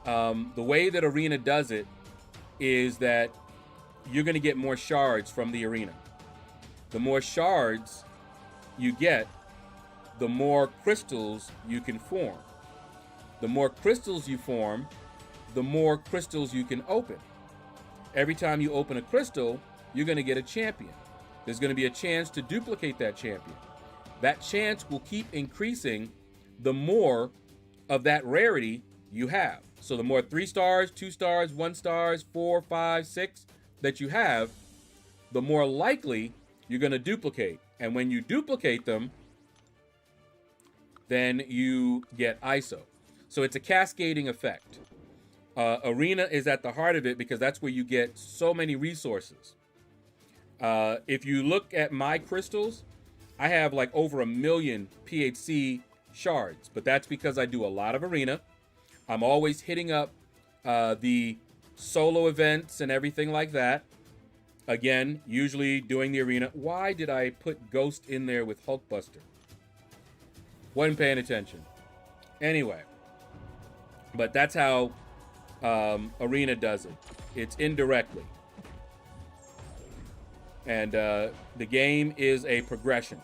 The way that Arena does it is that you're going to get more shards from the arena. The more shards you get, the more crystals you can form. The more crystals you form, the more crystals you can open. Every time you open a crystal, you're going to get a champion. There's going to be a chance to duplicate that champion. That chance will keep increasing the more of that rarity you have. So the more 3 stars, 2 stars, 1 stars, 4, 5, 6 that you have, the more likely you're going to duplicate. And when you duplicate them, then you get ISO. So it's a cascading effect. Arena is at the heart of it because that's where you get so many resources. If you look at my crystals, I have like over 1 million PHC shards, but that's because I do a lot of Arena. I'm always hitting up the solo events and everything like that. Again, usually doing the Arena. Why did I put Ghost in there with Hulkbuster? Wasn't paying attention. Anyway, but that's how Arena does it. It's indirectly. And the game is a progression.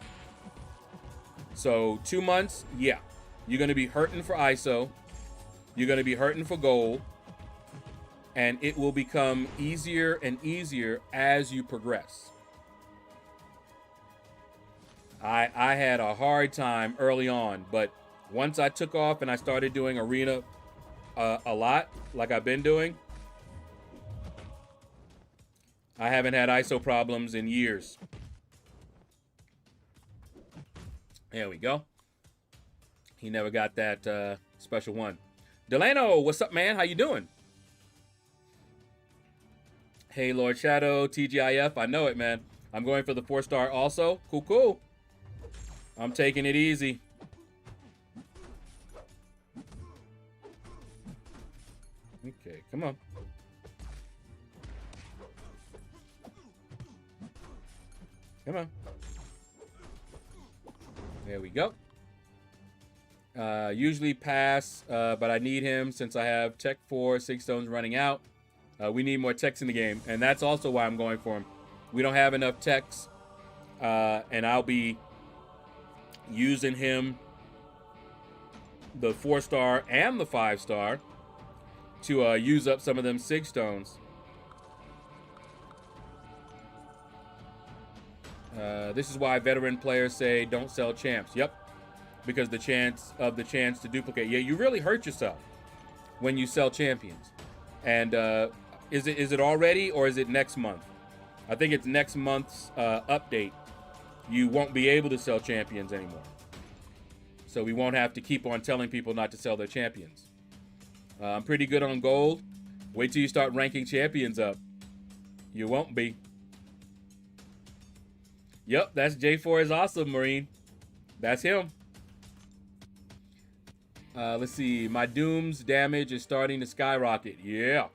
So 2 months, yeah. You're going to be hurting for ISO. You're going to be hurting for gold. And it will become easier and easier as you progress. I had a hard time early on, but once I took off and I started doing arena a lot, like I've been doing, I haven't had ISO problems in years. There we go. He never got that special one. Delano, what's up, man? How you doing? Hey, LordShaedow, TGIF. I know it, man. I'm going for the 4-star also. Cool, cool. I'm taking it easy. Okay, come on. Come on. There we go. Usually pass, but I need him since I have Tech 4, 6 stones running out. We need more techs in the game, and that's also why I'm going for him. We don't have enough techs, and I'll be using him, the 4-star and the 5-star, to use up some of them 6 stones. This is why veteran players say don't sell champs. Yep, because the chance to duplicate. Yeah, you really hurt yourself when you sell champions. And is it already, or is it next month? I think it's next month's update. You won't be able to sell champions anymore. So we won't have to keep on telling people not to sell their champions. I'm pretty good on gold. Wait till you start ranking champions up. You won't be. Yep, that's J4 is awesome, Marine. That's him. Let's see. My Doom's damage is starting to skyrocket. Yeah.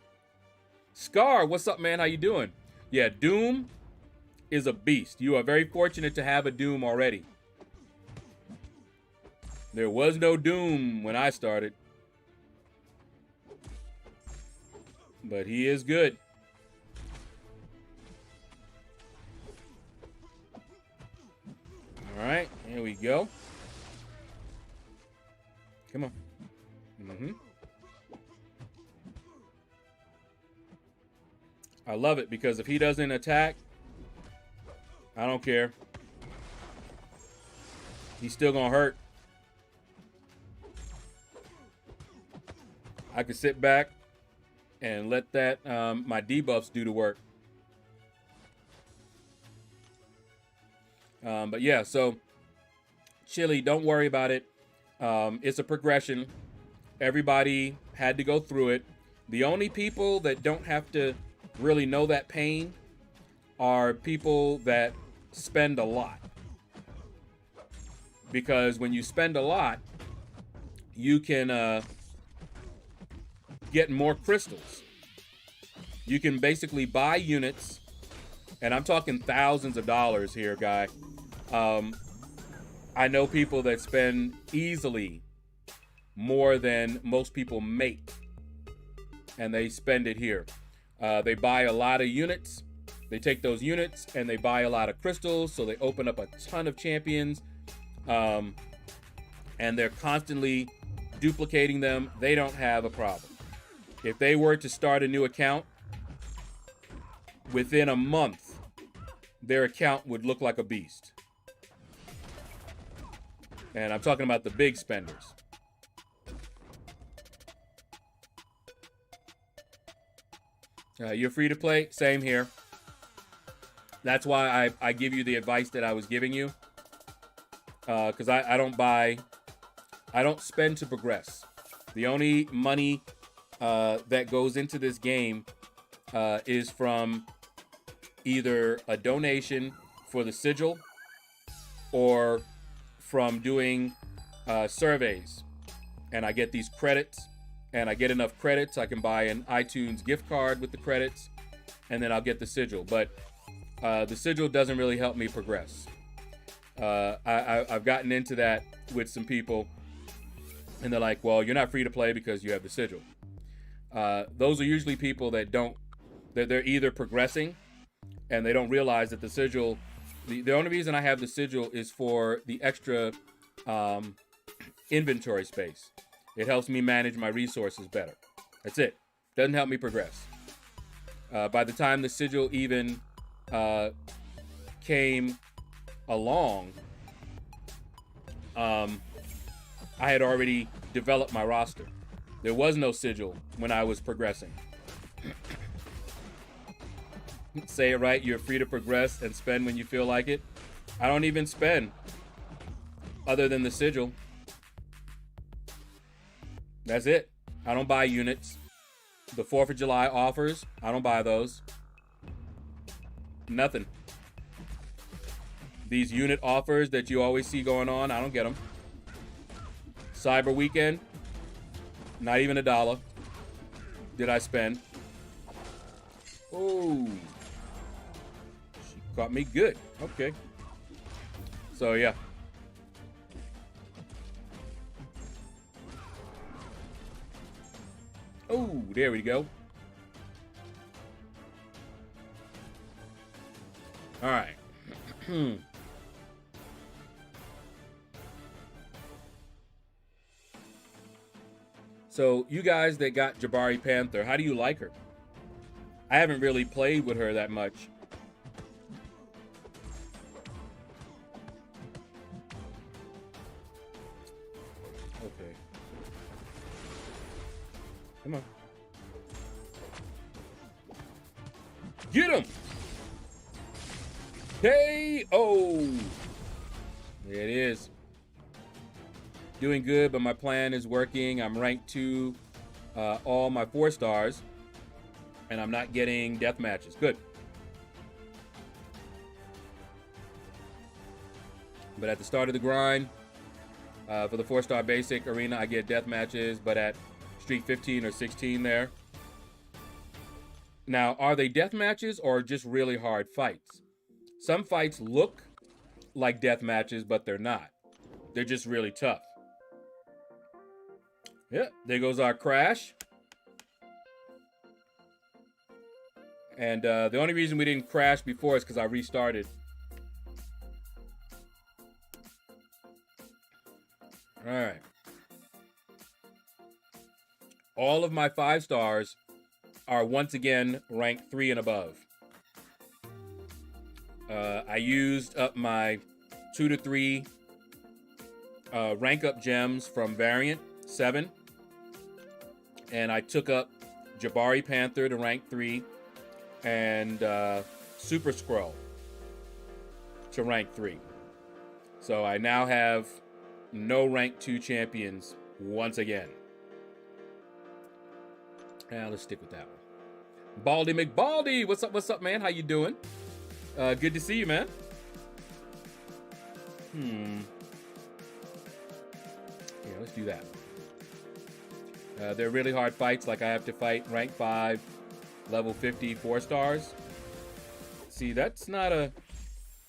Scar, what's up, man? How you doing? Yeah, Doom is a beast. You are very fortunate to have a Doom already. There was no Doom when I started. But he is good. All right, here we go. Come on. I love it because if he doesn't attack, I don't care. He's still gonna hurt. I could sit back and let that my debuffs do the work. But yeah, so Chili, don't worry about it. It's a progression. Everybody had to go through it. The only people that don't have to really know that pain are people that spend a lot. Because when you spend a lot, you can get more crystals. You can basically buy units, and I'm talking thousands of dollars here, guy. I know people that spend easily more than most people make, and they spend it here. They buy a lot of units. They take those units and they buy a lot of crystals, so they open up a ton of champions, and they're constantly duplicating them. They don't have a problem. If they were to start a new account, within a month, their account would look like a beast. And I'm talking about the big spenders. You're free to play. Same here. That's why I give you the advice that I was giving you. Because I don't spend to progress. The only money that goes into this game is from either a donation for the sigil or from doing surveys. And I get these credits, and I get enough credits. I can buy an iTunes gift card with the credits, and then I'll get the sigil. But the sigil doesn't really help me progress. I've gotten into that with some people, and they're like, well, you're not free to play because you have the sigil. Those are usually people that they're either progressing and they don't realize that the sigil, the only reason I have the sigil is for the extra inventory space. It helps me manage my resources better. That's it. Doesn't help me progress. By the time the sigil even came along, I had already developed my roster. There was no sigil when I was progressing. Say it right, you're free to progress and spend when you feel like it. I don't even spend other than the sigil. That's it. I don't buy units. The 4th of July offers, I don't buy those. Nothing. These unit offers that you always see going on, I don't get them. Cyber weekend, not even $1 did I spend. Oh, she caught me good. Okay. So yeah. Oh, there we go. All right. So you guys that got Jabari Panther, how do you like her? I haven't really played with her that much. Okay. Come on. Get him! KO! There it is. Doing good, but my plan is working. I'm ranked 2, all my 4 stars, and I'm not getting death matches. Good. But at the start of the grind, for the 4-star basic arena, I get death matches, but at streak 15 or 16 there. Now, are they death matches or just really hard fights? Some fights look like death matches, but they're not. They're just really tough. Yeah, there goes our crash. And the only reason we didn't crash before is because I restarted. All right. All of my 5 stars are once again ranked 3 and above. I used up my 2 to 3 rank up gems from Variant 7. And I took up Jabari Panther to rank 3 and Super Skrull to rank 3. So I now have no rank 2 champions once again. Now let's stick with that one. Baldy McBaldy, what's up, man? How you doing? Good to see you, man. Yeah, let's do that. They're really hard fights, like I have to fight rank 5, level 50, 4 stars. See, that's not a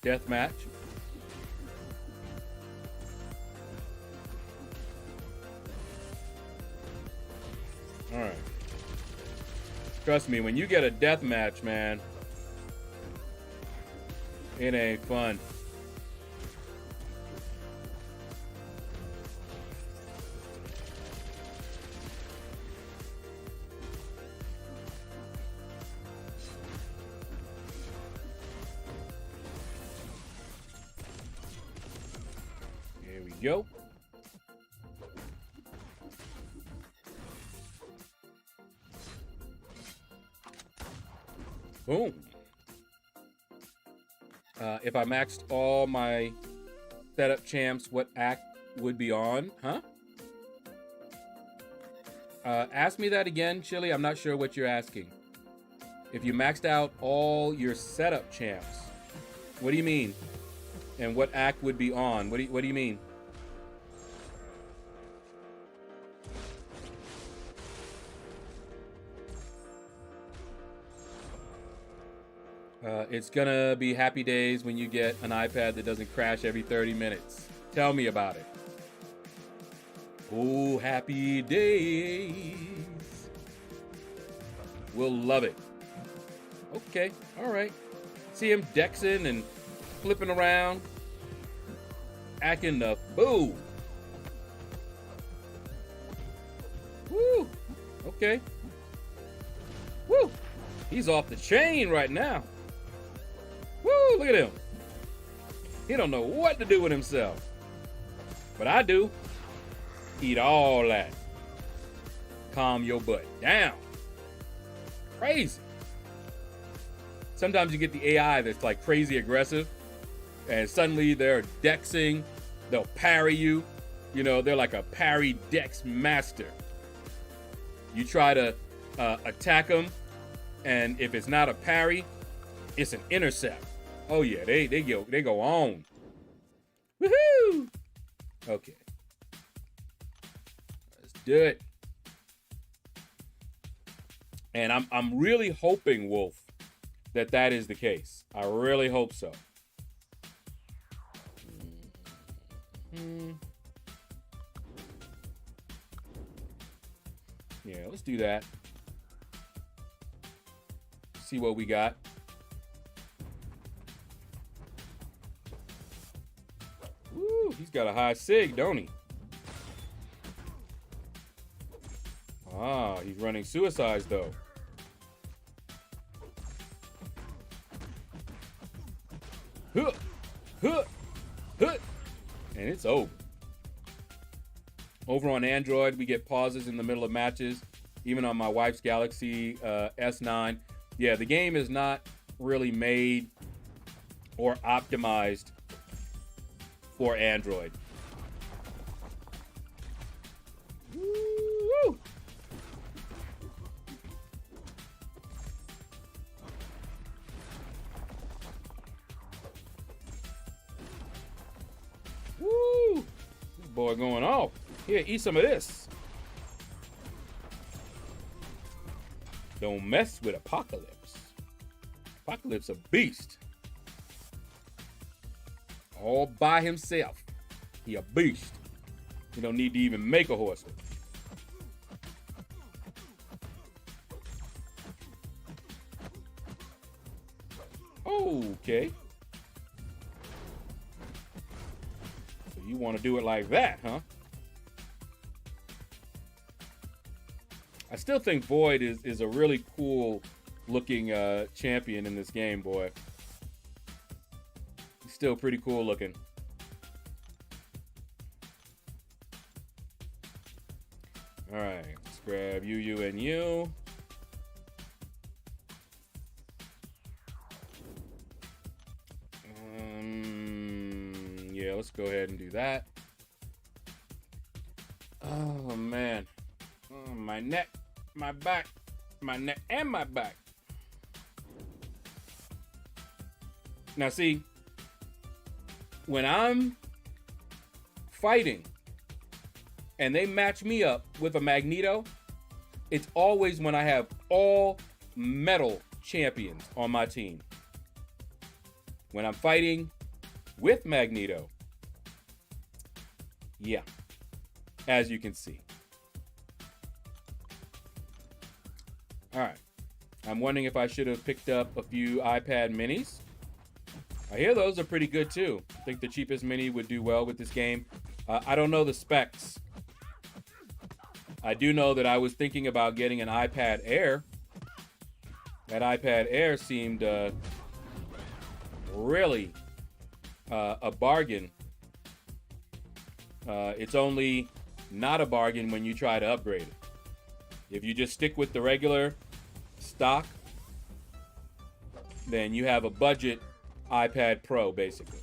death match. All right. Trust me, when you get a death match, man, it ain't fun. Here we go. Boom. If I maxed all my setup champs, what act would be on? Huh? Ask me that again, Chili. I'm not sure what you're asking. If you maxed out all your setup champs, what do you mean? And what act would be on? What do you mean? It's gonna be happy days when you get an iPad that doesn't crash every 30 minutes. Tell me about it. Oh, happy days. We'll love it. Okay, all right. See him dexing and flipping around. Actin Up. Boom. Woo. Okay. Woo. He's off the chain right now. Woo, look at him. He don't know what to do with himself. But I do. Eat all that. Calm your butt down. Crazy. Sometimes you get the AI that's like crazy aggressive, and suddenly they're dexing. They'll parry you. You know, they're like a parry dex master. You try to attack them, and if it's not a parry, it's an intercept. Oh yeah, they go on. Woohoo! Okay. Let's do it. And I'm really hoping, Wolf, that is the case. I really hope so. Yeah, let's do that. See what we got. Woo, he's got a high sig, don't he? Ah, he's running suicides though. Huh, huh, huh. And it's over. Over on Android, we get pauses in the middle of matches. Even on my wife's Galaxy S9. Yeah, the game is not really made or optimized for Android. Woo! Woo! This boy going off. Here, eat some of this. Don't mess with Apocalypse. Apocalypse a beast. All by himself. He a beast. You don't need to even make a horse. Okay. So you want to do it like that, huh? I still think Void is a really cool looking champion in this game, boy. He's still pretty cool looking. All right, let's grab you, and you. Yeah, let's go ahead and do that. Oh, man. Oh, my neck. My back, my neck, and my back. Now see, when I'm fighting and they match me up with a Magneto, it's always when I have all metal champions on my team. When I'm fighting with Magneto, yeah, as you can see. All right, I'm wondering if I should have picked up a few iPad minis. I hear those are pretty good too. I think the cheapest mini would do well with this game. I don't know the specs. I do know that I was thinking about getting an iPad Air. That iPad Air seemed really a bargain. It's only not a bargain when you try to upgrade it. If you just stick with the regular stock, then you have a budget iPad Pro, basically.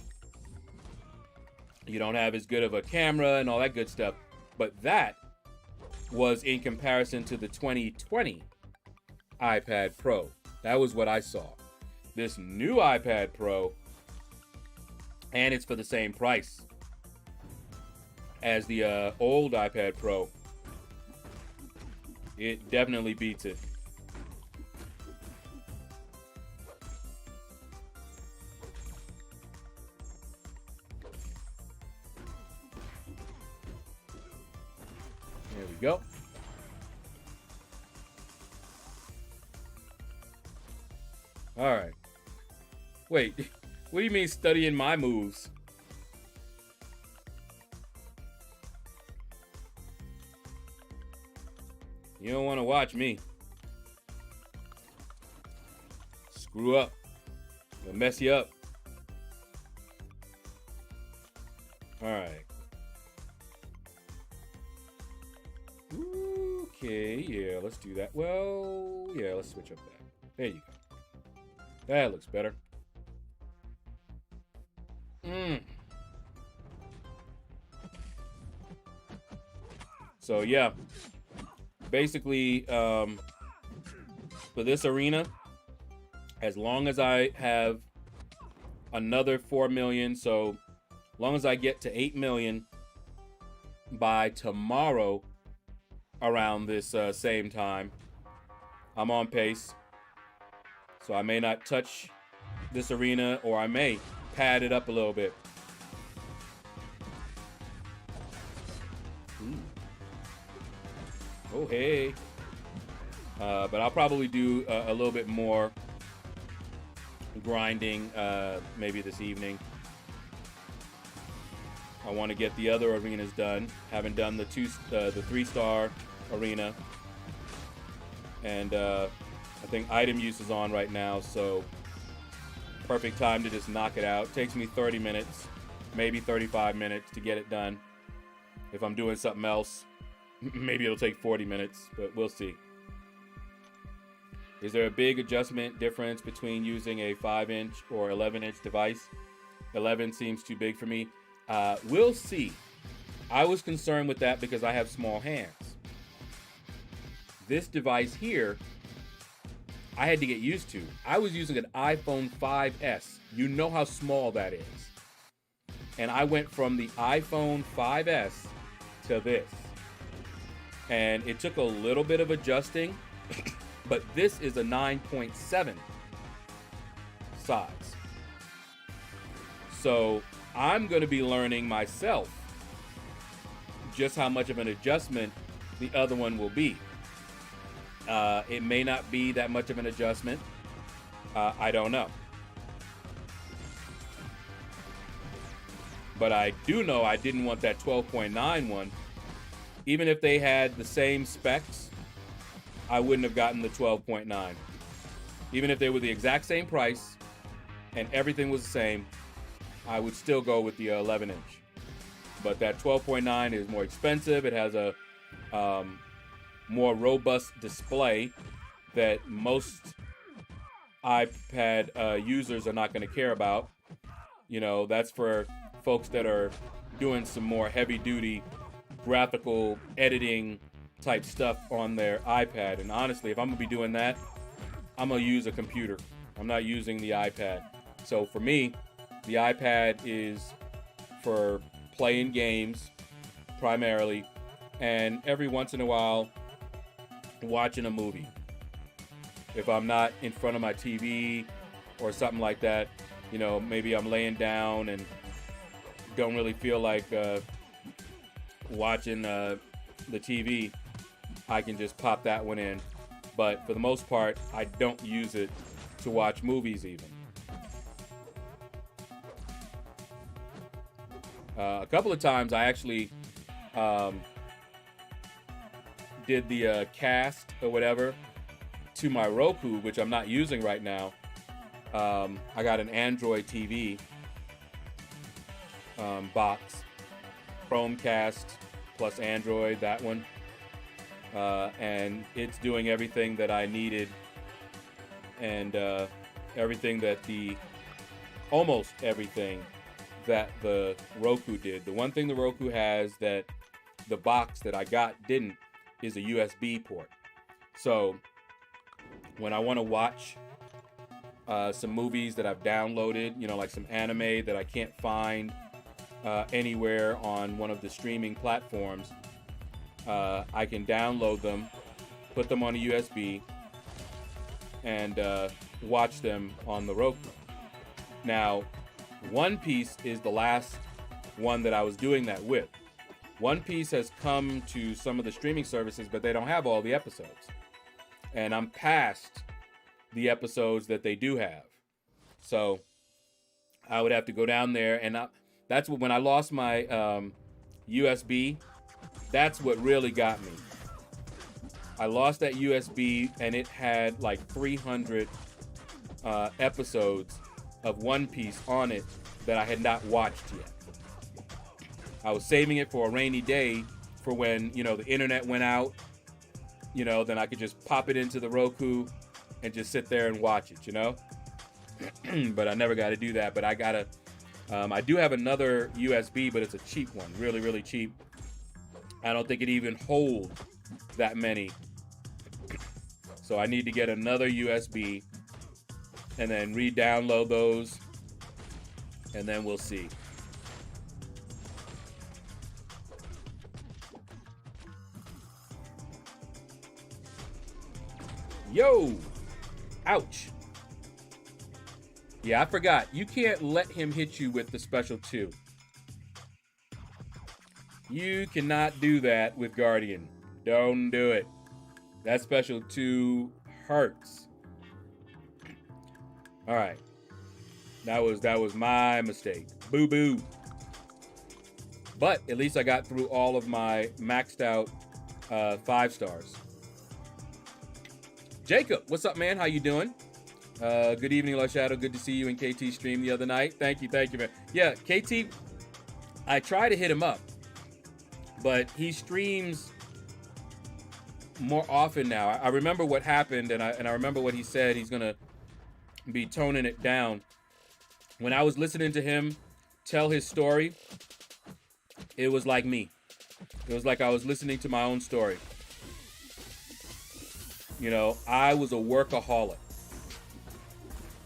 You don't have as good of a camera and all that good stuff. But that was in comparison to the 2020 iPad Pro. That was what I saw. This new iPad Pro, and it's for the same price as the old iPad Pro. It definitely beats it. There we go. All right. Wait, what do you mean studying my moves? You don't want to watch me. Screw up. It'll mess you up. All right. Okay, yeah, let's do that. Well, yeah, let's switch up that. There you go. That looks better. So yeah, basically, for this arena, as long as I have another 4 million, so long as I get to 8 million by tomorrow around this same time, I'm on pace. So I may not touch this arena, or I may pad it up a little bit. Ooh. Oh, hey. But I'll probably do a little bit more grinding maybe this evening. I want to get the other arenas done. Haven't done the 3-star arena. And I think item use is on right now, so perfect time to just knock it out. Takes me 30 minutes, maybe 35 minutes to get it done. If I'm doing something else, maybe it'll take 40 minutes, but we'll see. Is there a big adjustment difference between using a 5-inch or 11-inch device? 11 seems too big for me. We'll see. I was concerned with that because I have small hands. This device here, I had to get used to. I was using an iPhone 5S. You know how small that is. And I went from the iPhone 5S to this. And it took a little bit of adjusting, but this is a 9.7 size. So I'm going to be learning myself just how much of an adjustment the other one will be. It may not be that much of an adjustment. I don't know. But I do know I didn't want that 12.9 one. Even if they had the same specs, I wouldn't have gotten the 12.9. Even if they were the exact same price and everything was the same, I would still go with the 11-inch. But that 12.9 is more expensive. It has a more robust display that most iPad users are not going to care about. You know, that's for folks that are doing some more heavy-duty graphical editing type stuff on their iPad. And honestly, if I'm going to be doing that, I'm going to use a computer. I'm not using the iPad. So for me, the iPad is for playing games primarily, and every once in a while watching a movie. If I'm not in front of my TV or something like that, you know, maybe I'm laying down and don't really feel like watching the TV, I can just pop that one in. But for the most part, I don't use it to watch movies even. A couple of times I actually did the cast or whatever to my Roku, which I'm not using right now. I got an Android TV box, Chromecast plus Android, that one. And it's doing everything that I needed, and almost everything that the Roku did. The one thing the Roku has that the box that I got didn't is a USB port. So when I want to watch some movies that I've downloaded, you know, like some anime that I can't find anywhere on one of the streaming platforms, I can download them, put them on a USB, and watch them on the Roku. Now, One Piece is the last one that I was doing that with. One Piece has come to some of the streaming services, but they don't have all the episodes. And I'm past the episodes that they do have. So I would have to go down there, and that's when I lost my USB. That's what really got me. I lost that USB, and it had like 300 episodes of One Piece on it that I had not watched yet. I was saving it for a rainy day, for when, you know, the internet went out you know, then I could just pop it into the Roku and just sit there and watch it, you know. But I never got to do that. But I gotta. I do have another USB, but it's a cheap one, really, really cheap. I don't think it even holds that many. So I need to get another USB and then re-download those, and then we'll see. Yo! Ouch. Yeah, I forgot. You can't let him hit you with the special 2. You cannot do that with Guardian. Don't do it. That special 2 hurts. All right. That was my mistake. Boo boo. But at least I got through all of my maxed out 5 stars. Jacob, what's up, man? How you doing? Good evening, LordShaedow. Good to see you in KT stream the other night. Thank you, man. Yeah, KT, I try to hit him up, but he streams more often now. I remember what happened, and I remember what he said. He's gonna be toning it down. When I was listening to him tell his story, it was like me. It was like I was listening to my own story. You know, I was a workaholic.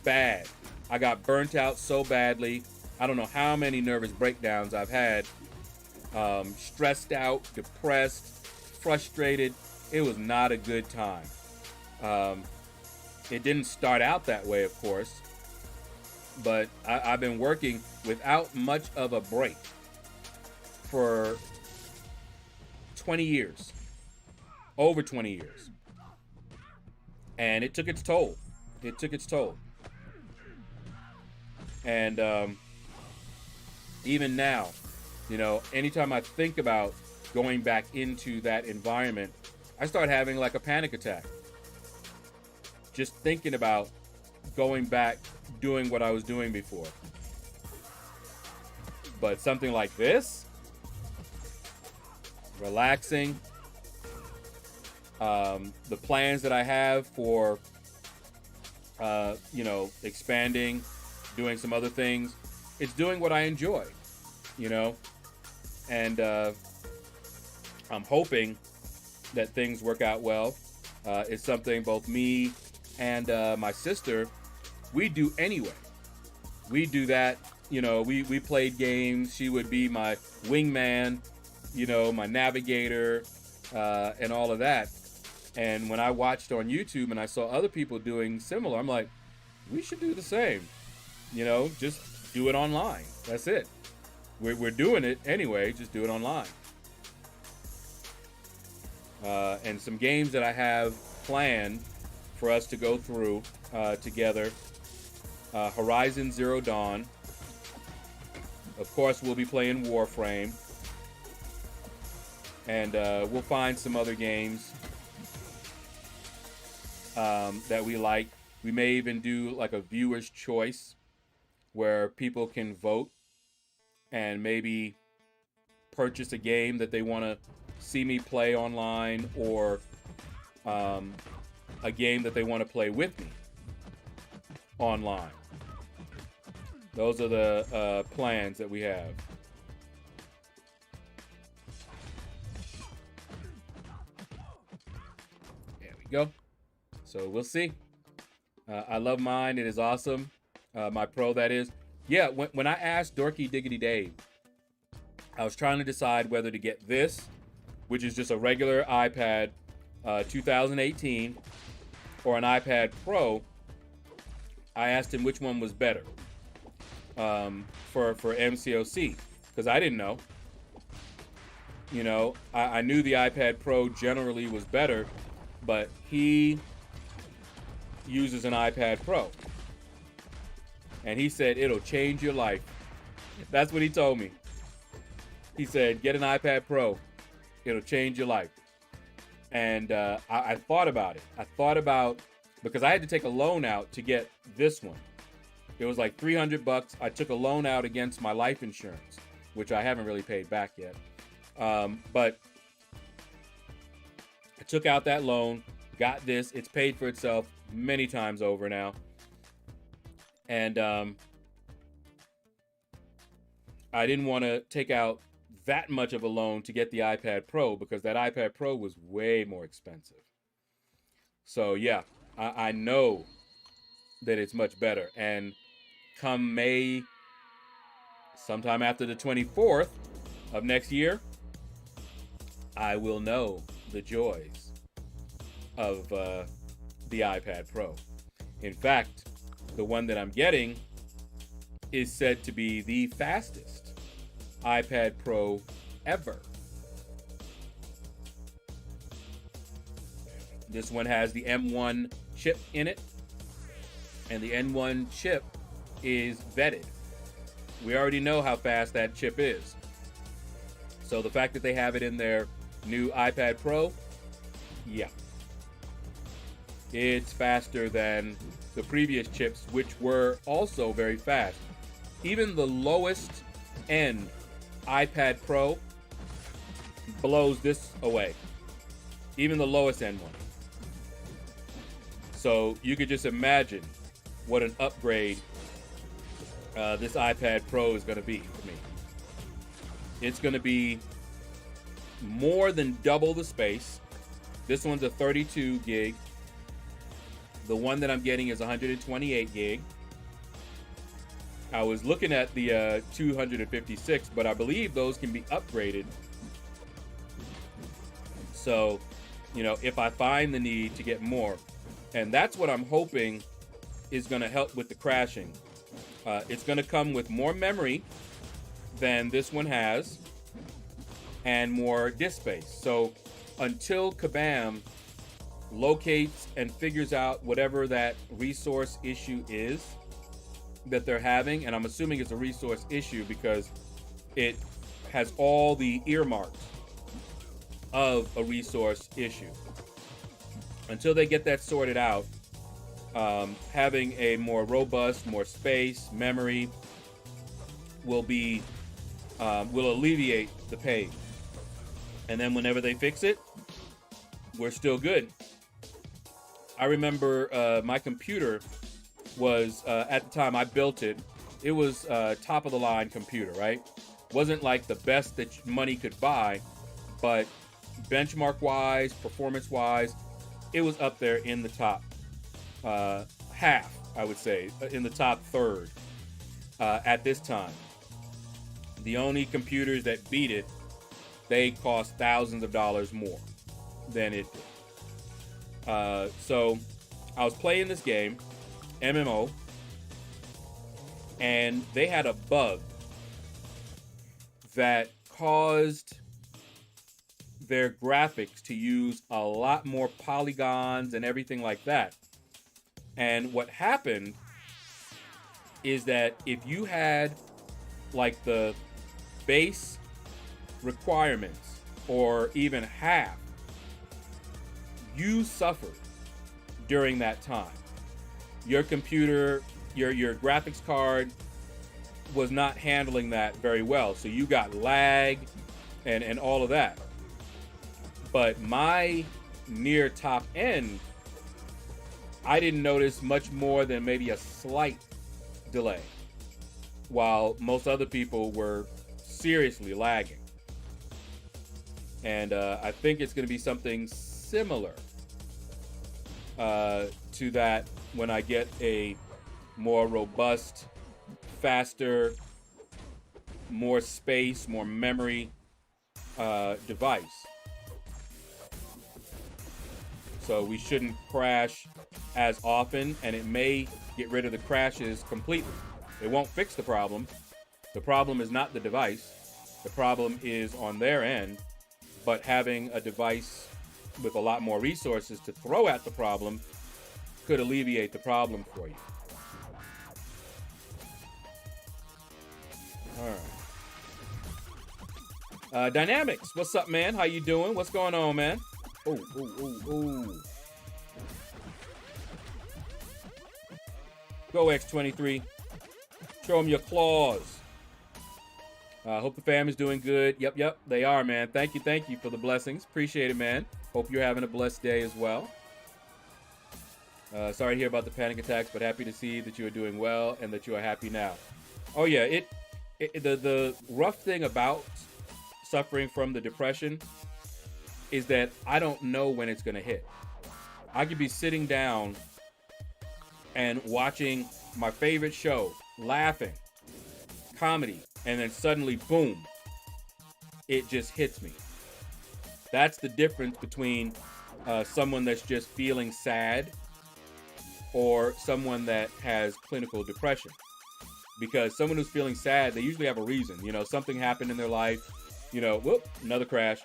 Bad. I got burnt out so badly. I don't know how many nervous breakdowns I've had. Stressed out, depressed, frustrated. It was not a good time. It didn't start out that way, of course, but I've been working without much of a break for 20 years, over 20 years. And it took its toll. It took its toll. And even now, you know, anytime I think about going back into that environment, I start having like a panic attack. Just thinking about going back, doing what I was doing before. But something like this, relaxing, the plans that I have for, you know, expanding, doing some other things, it's doing what I enjoy, you know, and I'm hoping that things work out well. It's something both me and my sister, we do anyway. We do that, you know, we played games. She would be my wingman, you know, my navigator, and all of that. And when I watched on YouTube and I saw other people doing similar, I'm like, we should do the same. You know, just do it online. That's it. We're doing it anyway, just do it online. And some games that I have planned for us to go through together. Horizon Zero Dawn. Of course, we'll be playing Warframe. And we'll find some other games that we like. We may even do like a viewer's choice where people can vote and maybe purchase a game that they want to see me play online, or a game that they want to play with me online. Those are the plans that we have. There we go. So we'll see. I love mine. It is awesome. My Pro, that is. Yeah, when I asked Dorky Diggity Dave, I was trying to decide whether to get this, which is just a regular iPad 2018, or an iPad Pro. I asked him which one was better for MCOC, because I didn't know. You know, I knew the iPad Pro generally was better, but he uses an iPad Pro. And he said, it'll change your life. That's what he told me. He said, get an iPad Pro. It'll change your life. And I thought about it. I thought about, because I had to take a loan out to get this one. It was like $300. I took a loan out against my life insurance, which I haven't really paid back yet. But I Took out that loan, got this. It's paid for itself many times over now. And I didn't want to take out that much of a loan to get the iPad Pro because that iPad Pro was way more expensive. So yeah, I know that it's much better. And come May, sometime after the 24th of next year, I will know the joys of the iPad Pro. In fact, the one that I'm getting is said to be the fastest iPad Pro ever. This one has the M1 chip in it, and the M1 chip is vetted. We already know how fast that chip is. So the fact that they have it in their new iPad Pro, yeah. It's faster than the previous chips, which were also very fast. Even the lowest end iPad Pro blows this away. Even the lowest end one. So you could just imagine what an upgrade this iPad Pro is going to be for me. It's going to be more than double the space. This one's a 32 gig. The one that I'm getting is 128 gig. I was looking at the 256, but I believe those can be upgraded. So, you know, if I find the need to get more, and that's what I'm hoping is going to help with the crashing. It's going to come with more memory than this one has and more disk space. So until Kabam locates and figures out whatever that resource issue is that they're having, and I'm assuming it's a resource issue because it has all the earmarks of a resource issue. Until they get that sorted out, having a more robust, more space, memory will be will alleviate the pain. And then whenever they fix it, we're still good. I remember my computer was at the time I built it. It was top of the line computer, right? Wasn't like the best that money could buy, but benchmark wise, performance wise, it was up there in the top half, I would say, in the top third at this time. The only computers that beat it, they cost thousands of dollars more than it did. So I was playing this game, MMO, and they had a bug that caused their graphics to use a lot more polygons and everything like that. And what happened is that if you had like the base requirements or even half, you suffered during that time. Your computer, your graphics card was not handling that very well. So you got lag and all of that. But my near top end, I didn't notice much more than maybe a slight delay, while most other people were seriously lagging. And I think it's going to be something similar to that when I get a more robust, faster, more space, more memory device. So we shouldn't crash as often, and it may get rid of the crashes completely. It won't fix the problem. The problem is not the device. The problem is on their end, but having a device with a lot more resources to throw at the problem could alleviate the problem for you. All right. Dynamics, what's up, man? How you doing? What's going on, man? Oh. Go X23. Show them your claws. Hope the fam is doing good. Yep, they are, man. Thank you for the blessings. Appreciate it, man. Hope you're having a blessed day as well. Sorry to hear about the panic attacks, but happy to see that you are doing well and that you are happy now. Oh yeah, the rough thing about suffering from the depression is that I don't know when it's gonna hit. I could be sitting down and watching my favorite show, laughing, comedy, and then suddenly, boom, it just hits me. That's the difference between someone that's just feeling sad or someone that has clinical depression. Because someone who's feeling sad, they usually have a reason. You know, something happened in their life, you know, whoop, another crash.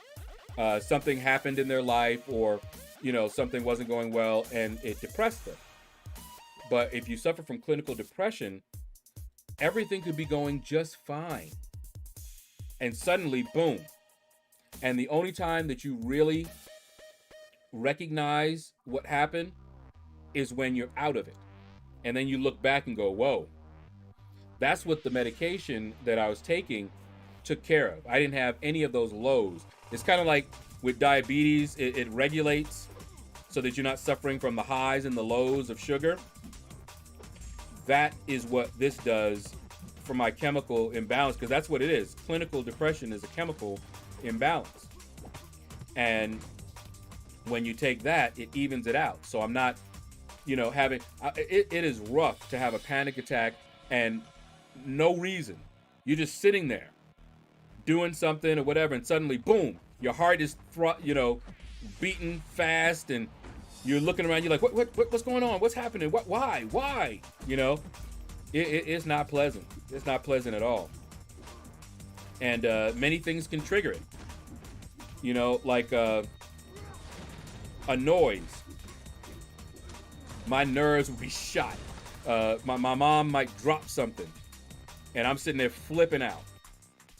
Something happened in their life, or, you know, something wasn't going well and it depressed them. But if you suffer from clinical depression, everything could be going just fine. And suddenly, boom. And the only time that you really recognize what happened is when you're out of it. And then you look back and go, whoa. That's what the medication that I was taking took care of. I didn't have any of those lows. It's kind of like with diabetes, it regulates so that you're not suffering from the highs and the lows of sugar. That is what this does for my chemical imbalance, because that's what it is. Clinical depression is a chemical imbalance. And when you take that, it evens it out. So I'm not, you know, having, it is rough to have a panic attack and no reason. You're just sitting there doing something or whatever, and suddenly, boom, your heart is, you know, beating fast, and you're looking around, you're like, what's going on? What's happening? Why? You know, it's not pleasant. It's not pleasant at all. And many things can trigger it. You know, like a noise. My nerves will be shot. My mom might drop something, and I'm sitting there flipping out.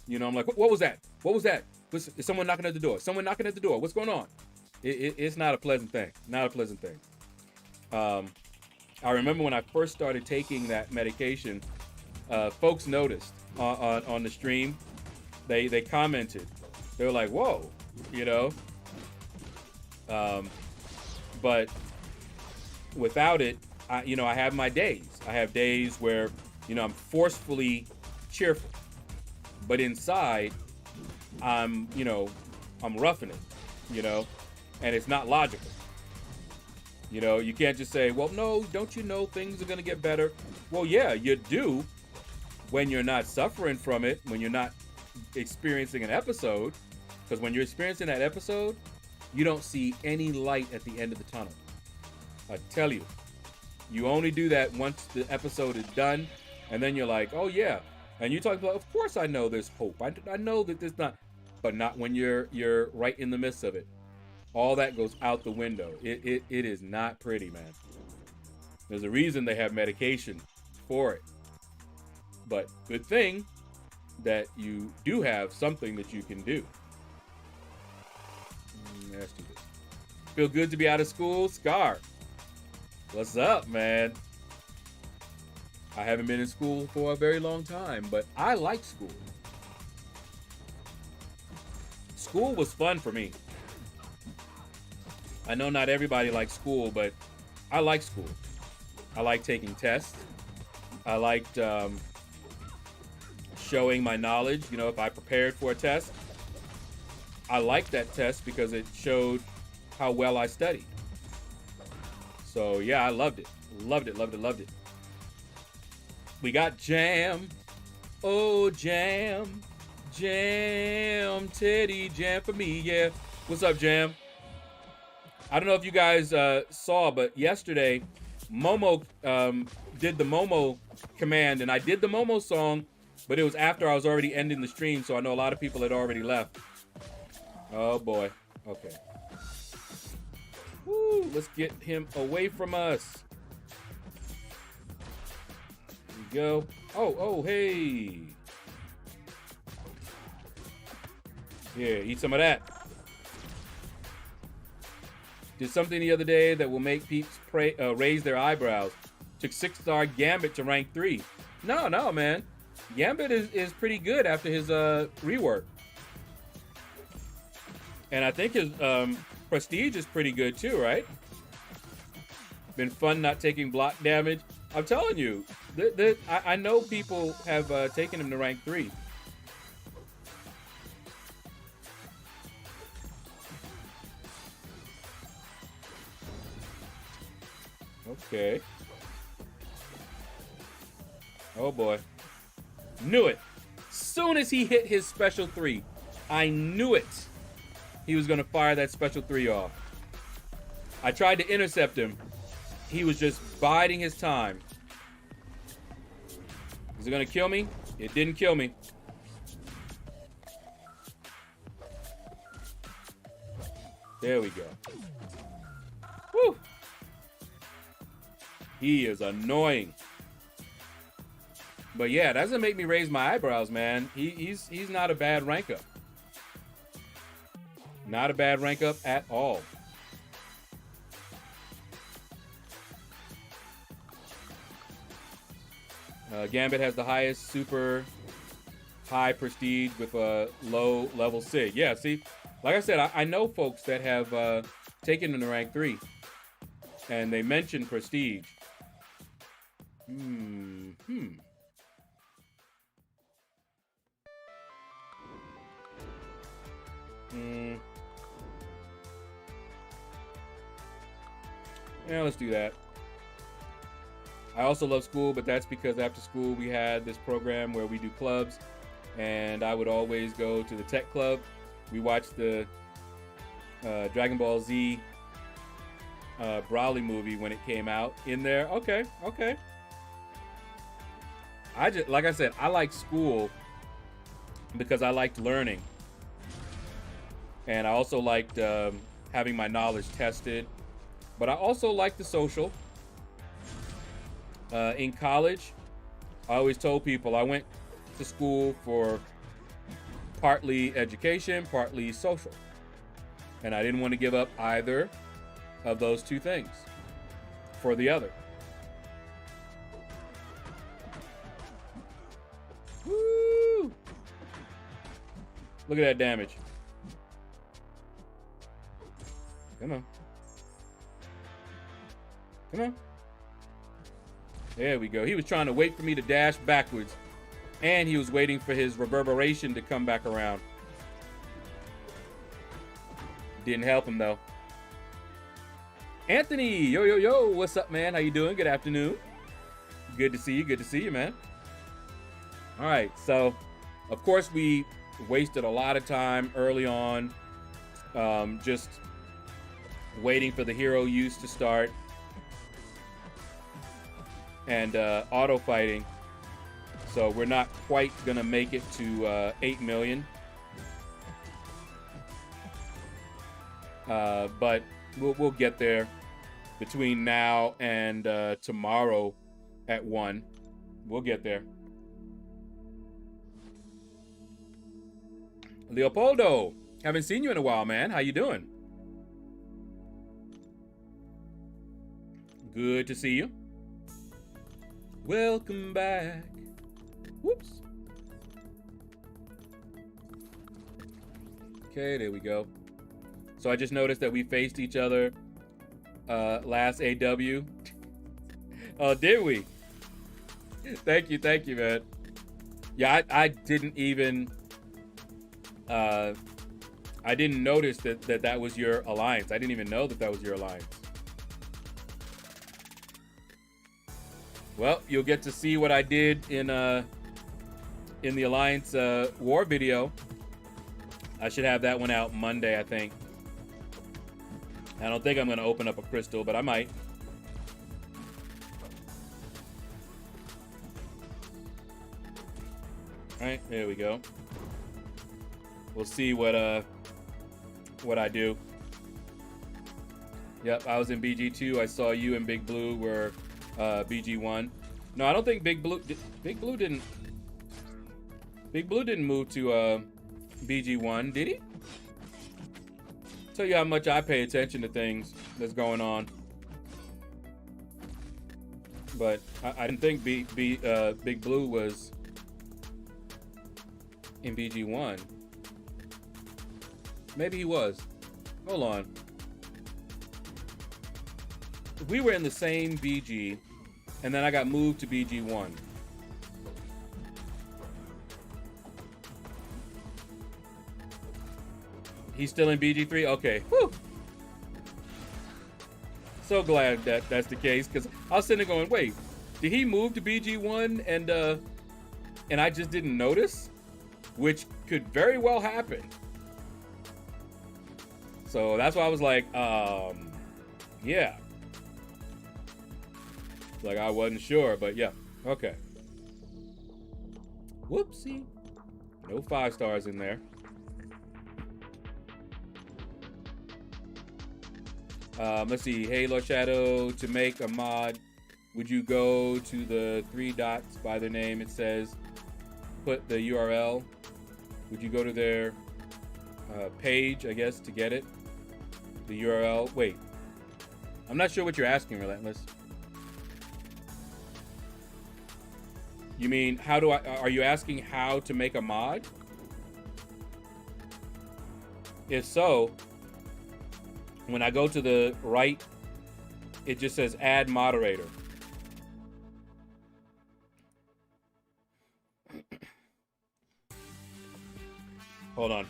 You know, I'm like, what was that? What was that? Is someone knocking at the door? Someone knocking at the door. What's going on? It's not a pleasant thing. Not a pleasant thing. I remember when I first started taking that medication, folks noticed on the stream. They commented. They were like, whoa, you know. But without it, I have my days. I have days where, you know, I'm forcefully cheerful. But inside, I'm roughing it, you know, and it's not logical. You know, you can't just say, well, no, don't you know things are going to get better? Well, yeah, you do when you're not suffering from it, when you're not experiencing an episode. Because when you're experiencing that episode, you don't see any light at the end of the tunnel. I tell you, you only do that once the episode is done, and then you're like, oh, yeah. And you talk about, of course I know there's hope. I know that there's not, but not when you're right in the midst of it. All that goes out the window. It is not pretty, man. There's a reason they have medication for it. But good thing that you do have something that you can do. Let's do this. Feel good to be out of school? Scar. What's up, man? I haven't been in school for a very long time, but I like school. School was fun for me. I know not everybody likes school, but I like school. I like taking tests. I liked showing my knowledge. You know, if I prepared for a test, I liked that test because it showed how well I studied. So yeah, I loved it. Loved it. We got Jam. Oh, Jam. Jam. Teddy Jam for me, yeah. What's up, Jam? I don't know if you guys saw, but yesterday, Momo did the Momo command, and I did the Momo song, but it was after I was already ending the stream, so I know a lot of people had already left. Oh, boy. Okay. Woo, let's get him away from us. Go. Oh, hey. Yeah, eat some of that. Did something the other day that will make peeps raise their eyebrows. Took 6-star Gambit to rank 3. No, man. Gambit is pretty good after his rework. And I think his prestige is pretty good too, right? Been fun not taking block damage. I'm telling you, I know people have taken him to rank 3. Okay. Oh boy. Knew it. Soon as he hit his special 3, I knew it. He was going to fire that special 3 off. I tried to intercept him. He was just biding his time. Is it going to kill me? It didn't kill me. There we go. Woo! He is annoying. But yeah, that doesn't make me raise my eyebrows, man. He's not a bad rank up. Not a bad rank up at all. Gambit has the highest super high prestige with a low level sig. Yeah, see, like I said, I know folks that have taken him to rank 3, and they mention prestige. Yeah, let's do that. I also love school, but that's because after school we had this program where we do clubs, and I would always go to the tech club. We watched the Dragon Ball Z Broly movie when it came out in there. Okay. Like I said, I like school because I liked learning. And I also liked having my knowledge tested. But I also liked the social. In college, I always told people I went to school for partly education, partly social. And I didn't want to give up either of those two things for the other. Woo! Look at that damage. Come on. Come on. There we go. He was trying to wait for me to dash backwards, and he was waiting for his reverberation to come back around. Didn't help him though. Anthony, yo, what's up, man? How you doing? Good afternoon. Good to see you. Good to see you, man. All right, so of course we wasted a lot of time early on, just waiting for the hero use to start and auto fighting. So we're not quite gonna make it to 8 million. But we'll get there between now and tomorrow at 1. We'll get there. Leopoldo, haven't seen you in a while, man. How you doing? Good to see you. Welcome back. Whoops. Okay, there we go. So I just noticed that we faced each other last AW. Oh, did we? Thank you, man. Yeah, I didn't even I didn't notice that was your alliance. I didn't even know that was your alliance. Well, you'll get to see what I did in the Alliance War video. I should have that one out Monday, I think. I don't think I'm going to open up a crystal, but I might. All right, there we go. We'll see what I do. Yep, I was in BG2. I saw you and Big Blue were BG1. No, I don't think Big Blue didn't move to BG1, did he? Tell you how much I pay attention to things that's going on. But I didn't think Big Blue was in BG1. Maybe he was. Hold on. We were in the same BG, and then I got moved to BG1. He's still in BG3? Okay. Whew. So glad that that's the case, because I was sitting there going, wait, did he move to BG1 and I just didn't notice? Which could very well happen. So that's why I was like, yeah. Like, I wasn't sure, but yeah. Okay. Whoopsie. No 5 stars in there. Let's see. Hey, LordShaedow, to make a mod, would you go to the 3 dots by their name? It says, put the URL. Would you go to their page, I guess, to get it? The URL. Wait. I'm not sure what you're asking, Relentless. You mean, how do are you asking how to make a mod? If so, when I go to the right, it just says add moderator. Hold on.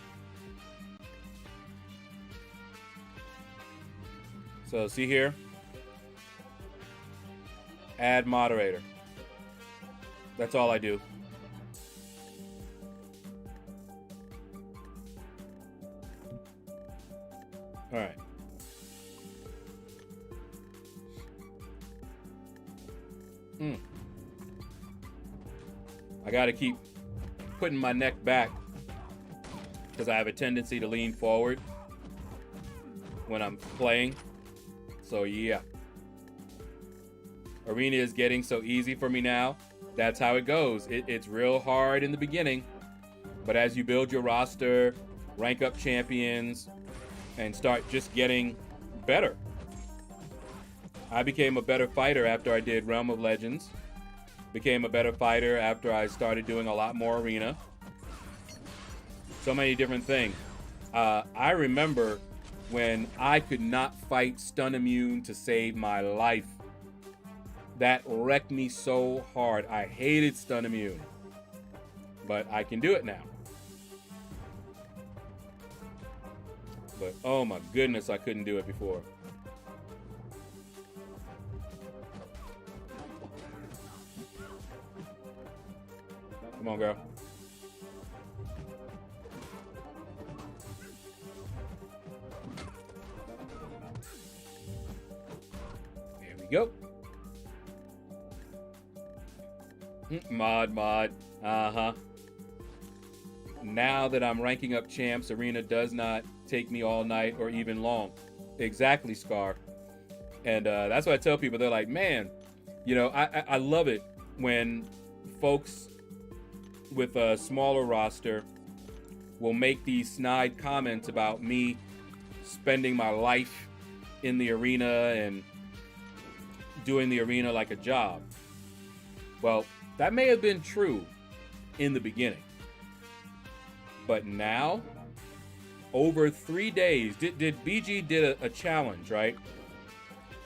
So see here, add moderator. That's all I do. All right. I gotta keep putting my neck back because I have a tendency to lean forward when I'm playing. So yeah. Arena is getting so easy for me now. That's how it goes. It's real hard in the beginning, but as you build your roster, rank up champions, and start just getting better. I became a better fighter after I did Realm of Legends. Became a better fighter after I started doing a lot more arena. So many different things. I remember when I could not fight stun immune to save my life. That wrecked me so hard. I hated stun immune. But I can do it now. But oh my goodness, I couldn't do it before. Come on, girl. There we go. Mod. Uh-huh. Now that I'm ranking up champs, Arena does not take me all night or even long. Exactly, Scar. And that's what I tell people. They're like, man, you know, I love it when folks with a smaller roster will make these snide comments about me spending my life in the arena and doing the arena like a job. Well, that may have been true in the beginning. But now, over 3 days, BG did a challenge, right?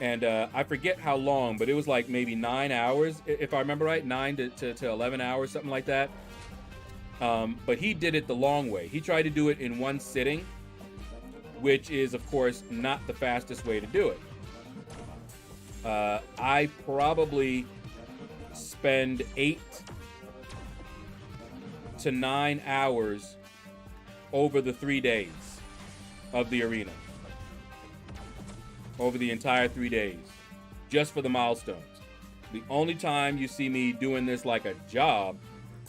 And I forget how long, but it was like maybe 9 hours, if I remember right, 9 to 11 hours, something like that. But he did it the long way. He tried to do it in one sitting, which is, of course, not the fastest way to do it. I probably spend 8 to 9 hours over the 3 days of the arena. Over the entire 3 days, just for the milestones. The only time you see me doing this like a job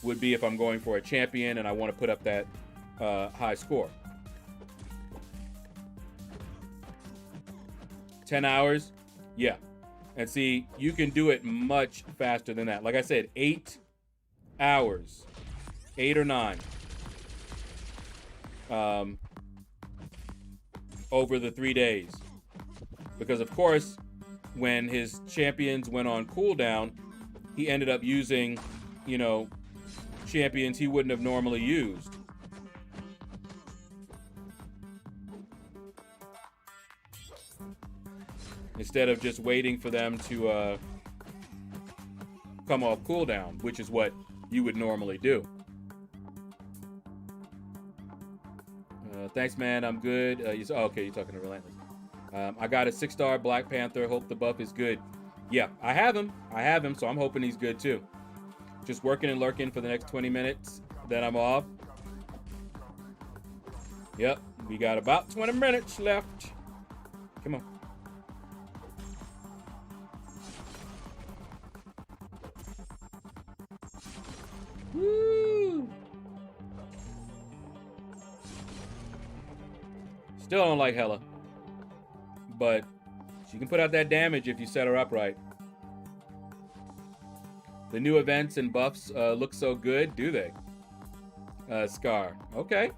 would be if I'm going for a champion and I want to put up that high score. 10 hours? Yeah. And see, you can do it much faster than that. Like I said, 8 hours. 8 or 9. Over the 3 days. Because, of course, when his champions went on cooldown, he ended up using, you know, champions he wouldn't have normally used. Instead of just waiting for them to come off cooldown, which is what you would normally do. Thanks, man. I'm good. Okay, you're talking to Relentless. I got a 6-star Black Panther. Hope the buff is good. Yeah, I have him. So I'm hoping he's good too. Just working and lurking for the next 20 minutes. Then I'm off. Yep, we got about 20 minutes left. Come on. Woo! Still don't like Hella, but she can put out that damage if you set her up right. The new events and buffs look so good, do they? Scar. Okay.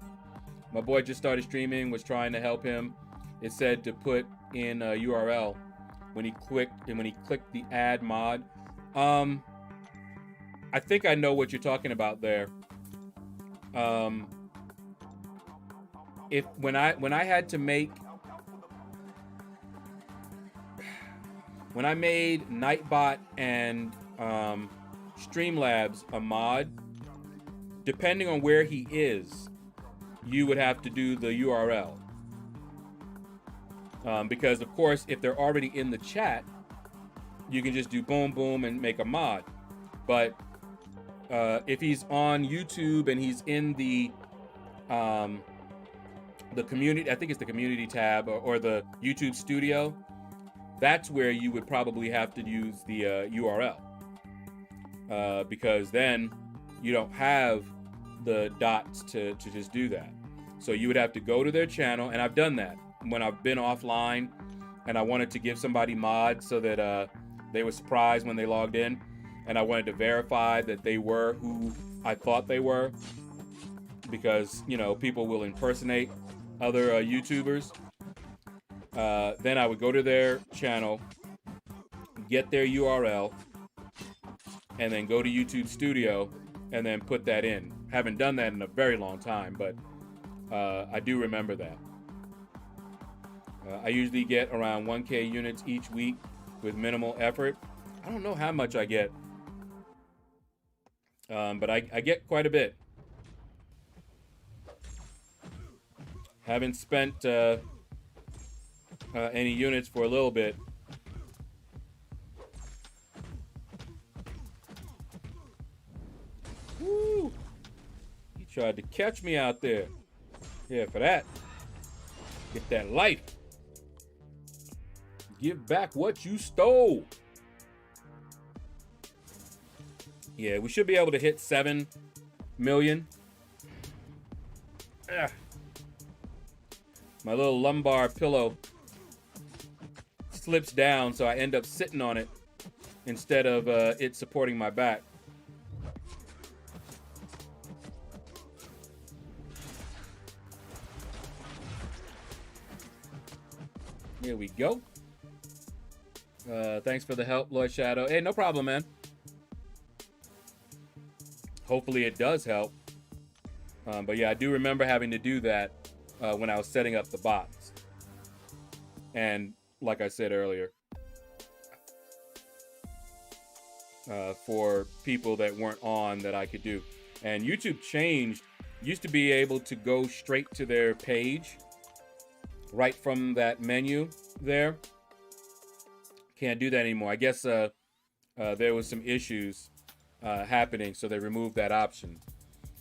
My boy just started streaming, was trying to help him. It said to put in a URL when he clicked the add mod. I think I know what you're talking about there. When I made Nightbot and Streamlabs a mod, depending on where he is, you would have to do the URL. Because of course, if they're already in the chat, you can just do boom, boom, and make a mod. But if he's on YouTube and he's in the community, I think it's the community tab or the YouTube studio, that's where you would probably have to use the URL. Because then you don't have the dots to just do that. So you would have to go to their channel, and I've done that when I've been offline and I wanted to give somebody mods so that they were surprised when they logged in, and I wanted to verify that they were who I thought they were, because, you know, people will impersonate other YouTubers. Then I would go to their channel, get their URL, and then go to YouTube Studio and then put that in. Haven't done that in a very long time, but I do remember that. I usually get around 1K units each week with minimal effort. I don't know how much I get, but I get quite a bit. Haven't spent any units for a little bit. Woo! He tried to catch me out there. Yeah, for that. Get that life. Give back what you stole. Yeah, we should be able to hit 7 million. Ugh. My little lumbar pillow slips down, so I end up sitting on it instead of it supporting my back. Here we go. Thanks for the help, LordShaedow. Hey, no problem, man. Hopefully it does help. But yeah, I do remember having to do that when I was setting up the bots. And like I said earlier, for people that weren't on, that I could do. And YouTube changed. Used to be able to go straight to their page right from that menu there. Can't do that anymore. I guess there was some issues happening, so they removed that option.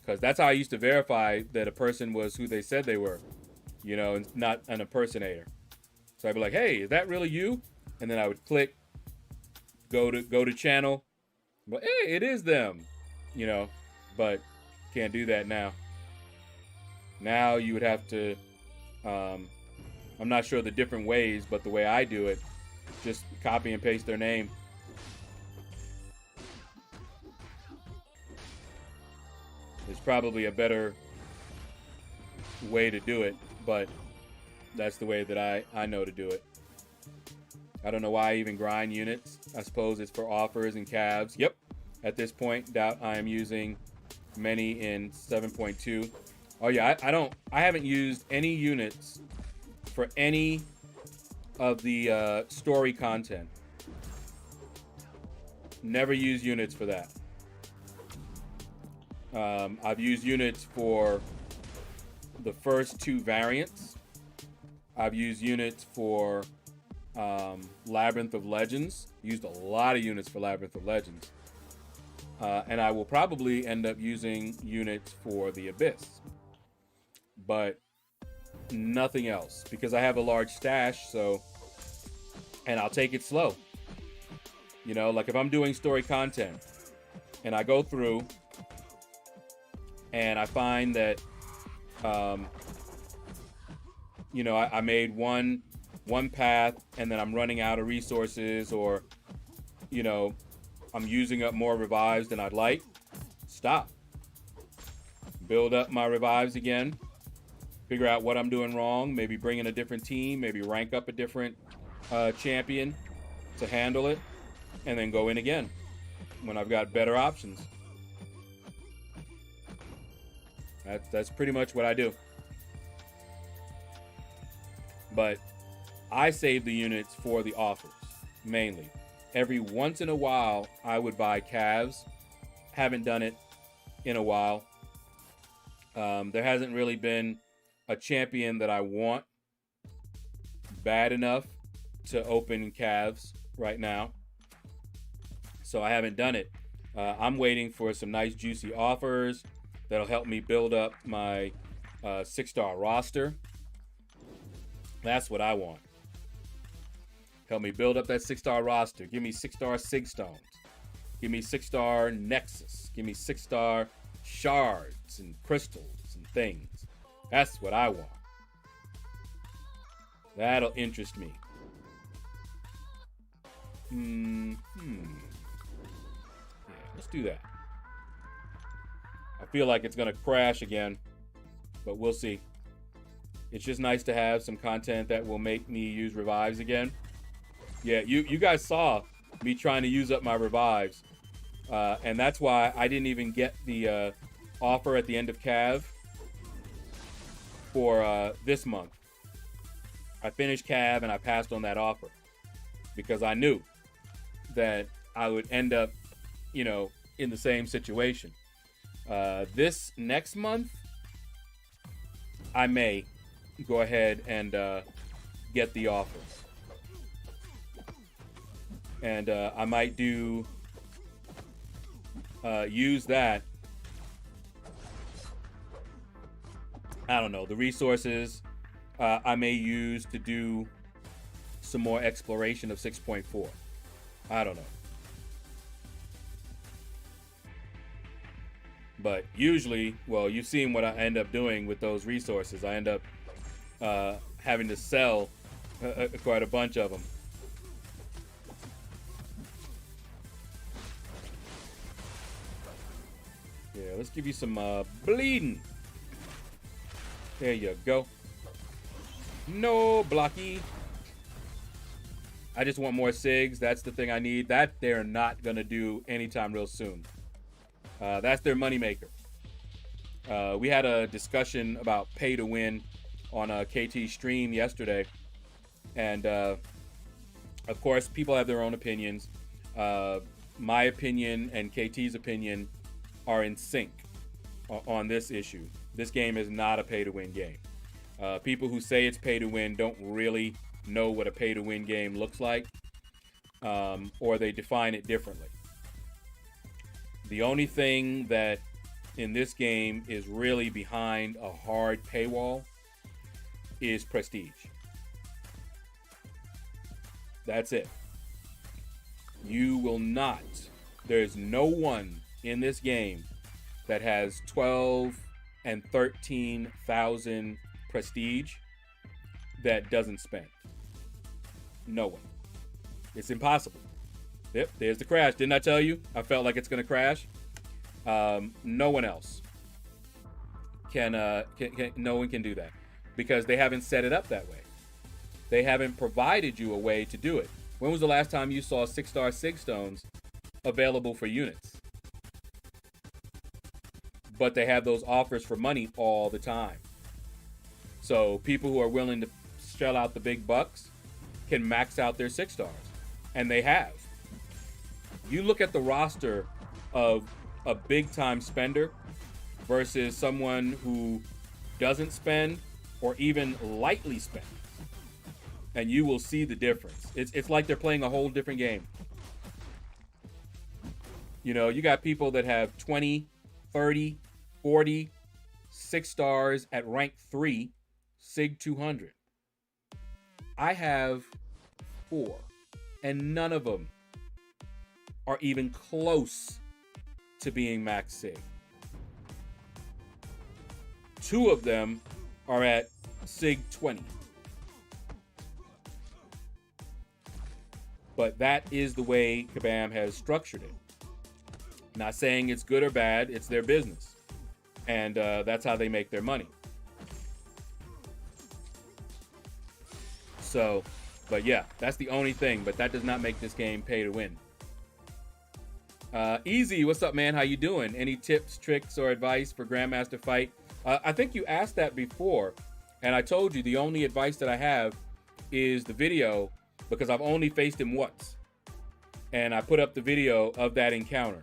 Because that's how I used to verify that a person was who they said they were, you know, and not an impersonator. So I'd be like, hey, is that really you? And then I would click, go to channel, but hey, it is them, you know, but can't do that now. Now you would have to, I'm not sure the different ways, but the way I do it, just copy and paste their name. There's probably a better way to do it, but that's the way that I know to do it. I don't know why I even grind units. I suppose it's for offers and calves. Yep. At this point, doubt I am using many in 7.2. Oh yeah, I haven't used any units for any of the story content. Never use units for that. I've used units for the first 2 variants. I've used units for Labyrinth of Legends. Used a lot of units for Labyrinth of Legends. And I will probably end up using units for the Abyss. But nothing else, because I have a large stash, so, and I'll take it slow. You know, like if I'm doing story content and I go through and I find that, you know, I made one path and then I'm running out of resources, or, you know, I'm using up more revives than I'd like, stop. Build up my revives again. Figure out what I'm doing wrong. Maybe bring in a different team. Maybe rank up a different champion to handle it. And then go in again when I've got better options. That's pretty much what I do. But I save the units for the offers, mainly. Every once in a while, I would buy calves. Haven't done it in a while. There hasn't really been a champion that I want bad enough to open calves right now. So I haven't done it. I'm waiting for some nice juicy offers that'll help me build up my 6-star roster. That's what I want. Help me build up that 6-star roster. Give me 6-star Sigstones. Give me 6-star Nexus. Give me 6-star shards and crystals and things. That's what I want. That'll interest me. Yeah, let's do that. I feel like it's gonna crash again, but we'll see. It's just nice to have some content that will make me use revives again. Yeah, you guys saw me trying to use up my revives, and that's why I didn't even get the offer at the end of Cav for this month. I finished Cav and I passed on that offer because I knew that I would end up, you know, in the same situation. This next month, I may go ahead and get the offers. And I might do use that. I don't know, the resources I may use to do some more exploration of 6.4. I don't know. But usually, well, you've seen what I end up doing with those resources. I end up having to sell quite a bunch of them. Yeah, let's give you some bleeding. There you go. No blocky. I just want more SIGs. That's the thing I need. That they're not going to do anytime real soon. That's their moneymaker. We had a discussion about pay to win on a KT stream yesterday. And, of course, people have their own opinions. My opinion and KT's opinion are in sync on this issue. This game is not a pay-to-win game. People who say it's pay-to-win don't really know what a pay-to-win game looks like, or they define it differently. The only thing that in this game is really behind a hard paywall is prestige. That's it. You will not. There's no one in this game that has 12 and 13,000 prestige that doesn't spend. No one. It's impossible. Yep, there's the crash. Didn't I tell you? I felt like it's going to crash. No one else can no one can do that because they haven't set it up that way. They haven't provided you a way to do it. When was the last time you saw 6-star Sigstones available for units? but they have those offers for money all the time. So people who are willing to shell out the big bucks can max out their 6 stars, and they have. You look at the roster of a big time spender versus someone who doesn't spend or even lightly spends, and you will see the difference. It's like they're playing a whole different game. You know, you got people that have 20, 30, 40, 6 stars at rank 3, Sig 200. I have 4, and none of them are even close to being max Sig. 2 of them are at Sig 20. But that is the way Kabam has structured it. Not saying it's good or bad, it's their business. And that's how they make their money. So, but yeah, that's the only thing. But that does not make this game pay to win. Easy, what's up, man? How you doing? Any tips, tricks, or advice for Grandmaster Fight? I think you asked that before. And I told you the only advice that I have is the video, because I've only faced him once. And I put up the video of that encounter.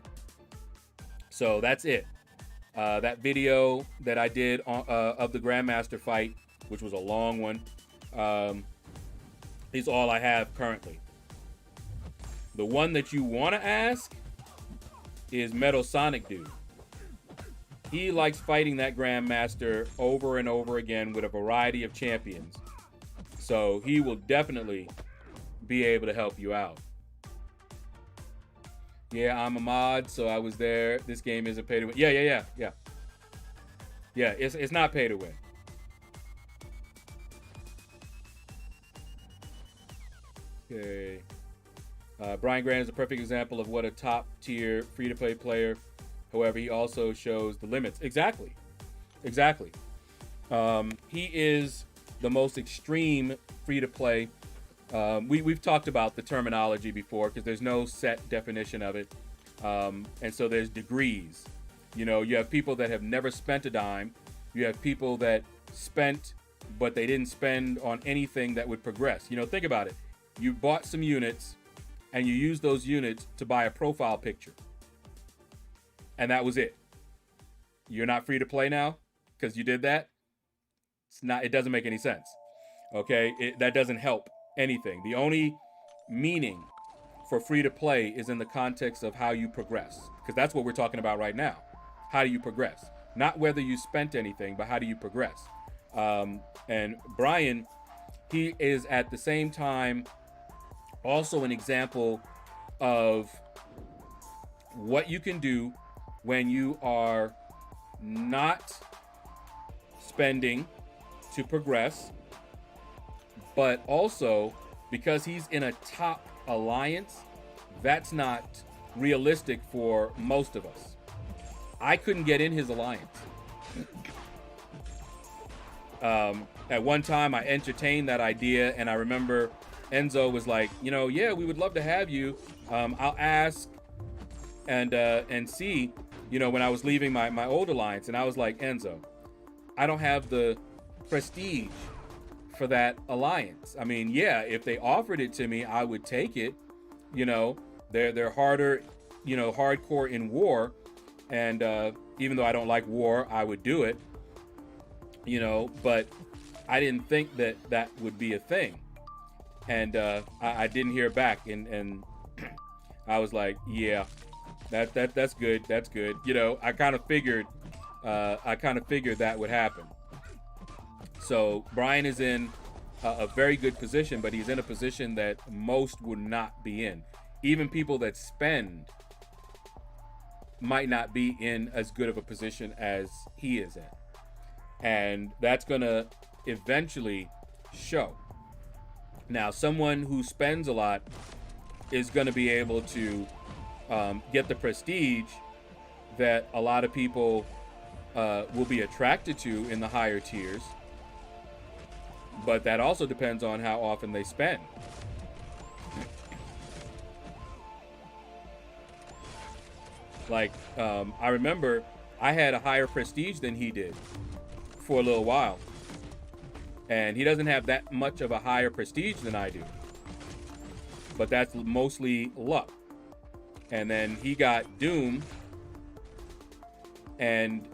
So that's it. That video that I did of the Grandmaster Fight, which was a long one, is all I have currently. The one that you want to ask is Metal Sonic Dude. He likes fighting that Grandmaster over and over again with a variety of champions. So he will definitely be able to help you out. Yeah, I'm a mod, so I was there. This game isn't pay to win. Yeah. Yeah, it's not pay to win. Okay. Brian Grant is a perfect example of what a top-tier free-to-play player. However, he also shows the limits. Exactly. He is the most extreme free-to-play. We've talked about the terminology before because there's no set definition of it. And so there's degrees. You know, you have people that have never spent a dime. You have people that spent, but they didn't spend on anything that would progress. You know, think about it. You bought some units and you used those units to buy a profile picture. And that was it. You're not free to play now because you did that. It doesn't make any sense. Okay, that doesn't help anything. The only meaning for free to play is in the context of how you progress, because that's what we're talking about right now. How do you progress? Not whether you spent anything, but how do you progress? And Brian, he is at the same time also an example of what you can do when you are not spending to progress, but also because he's in a top alliance, that's not realistic for most of us. I couldn't get in his alliance. At one time I entertained that idea, and I remember Enzo was like, you know, yeah, we would love to have you. I'll ask and see, you know, when I was leaving my old alliance, and I was like, Enzo, I don't have the prestige for that alliance. I mean, yeah, if they offered it to me, I would take it. You know, they're harder, you know, hardcore in war, and even though I don't like war, I would do it. You know, but I didn't think that would be a thing, and I didn't hear back, and I was like, yeah, that's good, that's good. You know, I kind of figured that would happen. So Brian is in a very good position, but he's in a position that most would not be in. Even people that spend might not be in as good of a position as he is in. And that's going to eventually show. Now, someone who spends a lot is going to be able to get the prestige that a lot of people will be attracted to in the higher tiers. But that also depends on how often they spend. Like, I remember I had a higher prestige than he did for a little while. And he doesn't have that much of a higher prestige than I do. But that's mostly luck. And then he got Doom. And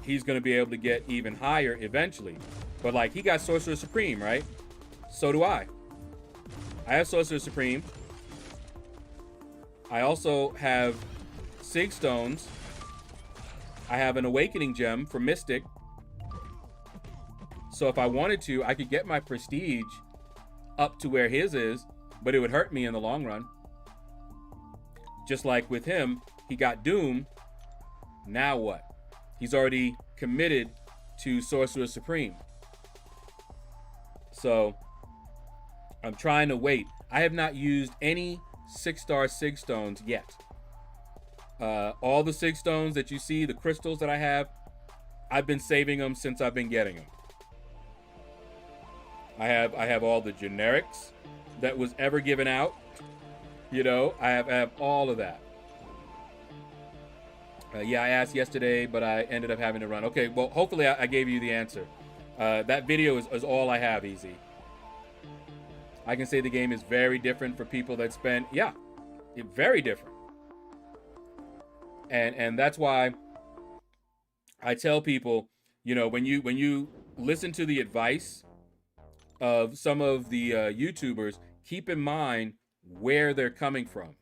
he's going to be able to get even higher eventually. But like, he got Sorcerer Supreme, right? So do I. I have Sorcerer Supreme. I also have Sig Stones. I have an Awakening Gem for Mystic. So if I wanted to, I could get my prestige up to where his is, but it would hurt me in the long run. Just like with him, he got Doom. Now what? He's already committed to Sorcerer Supreme. So I'm trying to wait. I have not used any 6-star Sig Stones yet. All the Sig Stones that you see, the crystals that I have, I've been saving them since I've been getting them. I have all the generics that was ever given out. You know, I have all of that. Yeah, I asked yesterday, but I ended up having to run. Okay, well, hopefully I gave you the answer. That video is all I have, Easy. I can say the game is very different for people that spend, yeah, very different. And that's why I tell people, you know, when you listen to the advice of some of the YouTubers, keep in mind where they're coming from,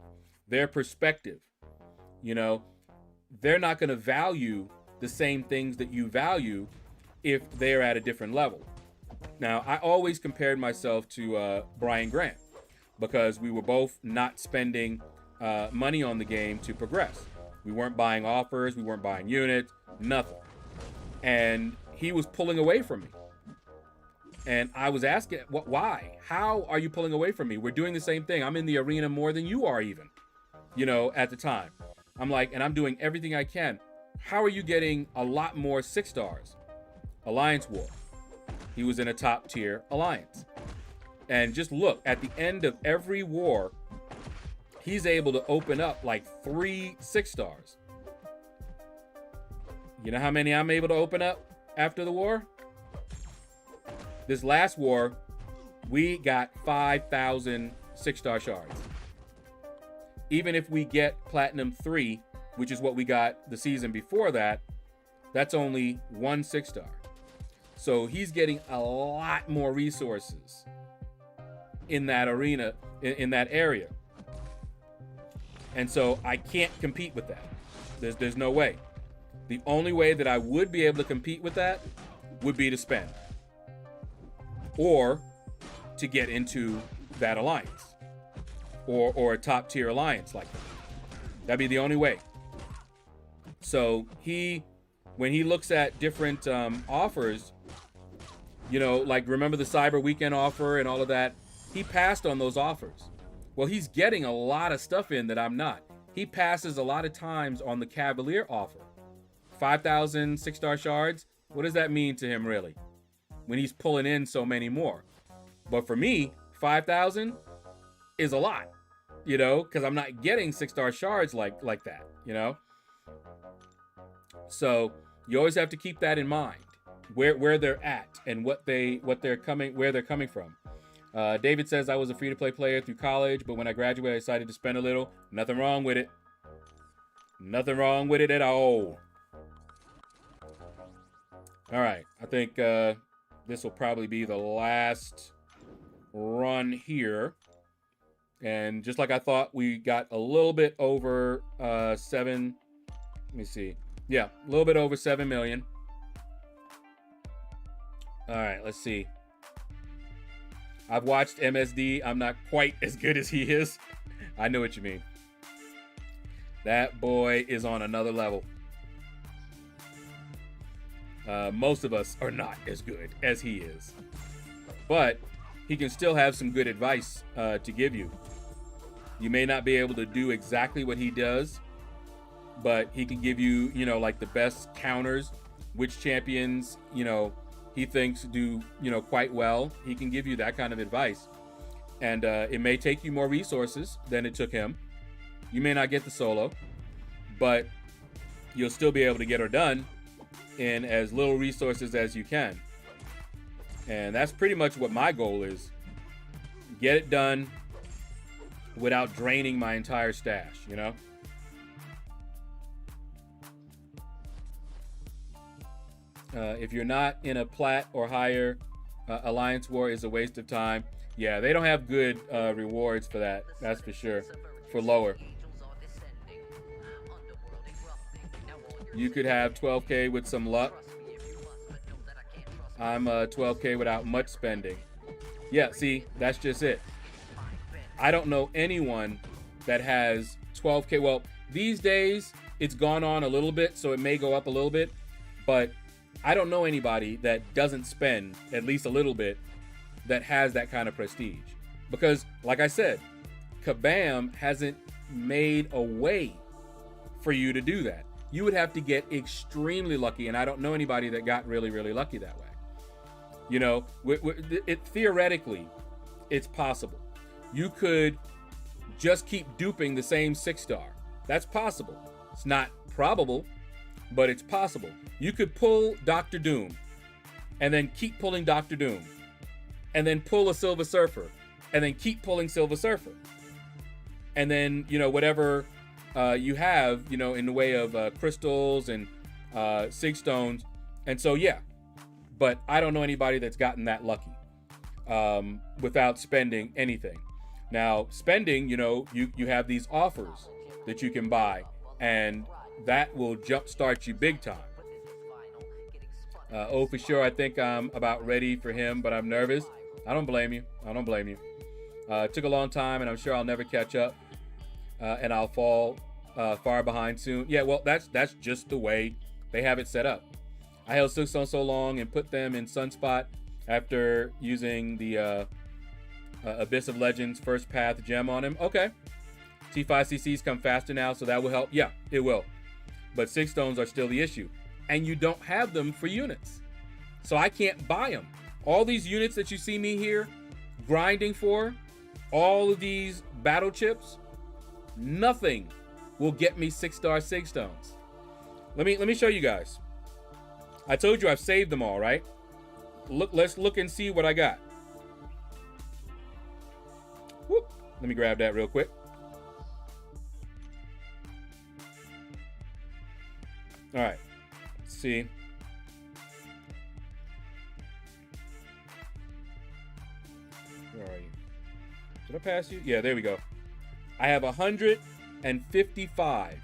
their perspective. You know, they're not going to value the same things that you value if they're at a different level. Now, I always compared myself to Brian Grant because we were both not spending money on the game to progress. We weren't buying offers, we weren't buying units, nothing. And he was pulling away from me. And I was asking, why? How are you pulling away from me? We're doing the same thing. I'm in the arena more than you are even, you know, at the time. I'm like, and I'm doing everything I can. How are you getting a lot more 6 stars? Alliance War. He was in a top tier alliance. And just look, at the end of every war, he's able to open up like 3 6 stars. You know how many I'm able to open up after the war? This last war, we got 5,000 6-star shards. Even if we get Platinum 3, which is what we got the season before that, that's only 1 6-star. So he's getting a lot more resources in that arena, in that area. And so I can't compete with that. There's no way. The only way that I would be able to compete with that would be to spend. Or to get into that alliance. Or a top tier alliance like that. That'd be the only way. So when he looks at different offers, you know, like remember the Cyber Weekend offer and all of that, he passed on those offers. Well, he's getting a lot of stuff in that I'm not. He passes a lot of times on the Cavalier offer. 5,000 6-star shards, what does that mean to him really? When he's pulling in so many more. But for me, 5,000 is a lot, you know, because I'm not getting 6-star shards like that, you know. So you always have to keep that in mind, where they're at and where they're coming from. David says, I was a free-to-play player through college, but when I graduated, I decided to spend a little. Nothing wrong with it. Nothing wrong with it at all. All right, I think this will probably be the last run here. And just like I thought, we got a little bit over 7. Let me see. Yeah, a little bit over 7 million. All right, let's see. I've watched MSD. I'm not quite as good as he is. I know what you mean. That boy is on another level. Most of us are not as good as he is. But he can still have some good advice to give you. You may not be able to do exactly what he does, but he can give you, you know, like the best counters, which champions, you know, he thinks do, you know, quite well. He can give you that kind of advice. And it may take you more resources than it took him. You may not get the solo, but you'll still be able to get her done in as little resources as you can. And that's pretty much what my goal is. Get it done without draining my entire stash, you know? If you're not in a plat or higher, Alliance War is a waste of time. Yeah, they don't have good rewards for that. That's for sure. For lower. You could have 12K with some luck. I'm 12K without much spending. Yeah, see, that's just it. I don't know anyone that has 12K. Well, these days, it's gone on a little bit, so it may go up a little bit. But I don't know anybody that doesn't spend at least a little bit that has that kind of prestige. Because, like I said, Kabam hasn't made a way for you to do that. You would have to get extremely lucky, and I don't know anybody that got really, really lucky that way. You know, theoretically, it's possible. You could just keep duping the same 6-star. That's possible. It's not probable, but it's possible. You could pull Dr. Doom, and then keep pulling Dr. Doom, and then pull a Silver Surfer, and then keep pulling Silver Surfer. And then, you know, whatever you have, you know, in the way of crystals and sig stones. And so, yeah, but I don't know anybody that's gotten that lucky without spending anything. Now, spending, you know, you have these offers that you can buy, and that will jumpstart you big time. Oh, for sure, I think I'm about ready for him, but I'm nervous. I don't blame you. I don't blame you. It took a long time, and I'm sure I'll never catch up, and I'll fall far behind soon. Yeah, well, that's just the way they have it set up. I held Silkstone so long and put them in Sunspot after using the Abyss of Legends First Path gem on him. Okay. T5CCs come faster now, so that will help. Yeah, it will. But 6 stones are still the issue. And you don't have them for units. So I can't buy them. All these units that you see me here grinding for, all of these battle chips, nothing will get me 6-star sig stones. Let me show you guys. I told you I've saved them all, right? Let's look and see what I got. Whoop. Let me grab that real quick. All right. Let's see. Where are you? Did I pass you? Yeah, there we go. I have 155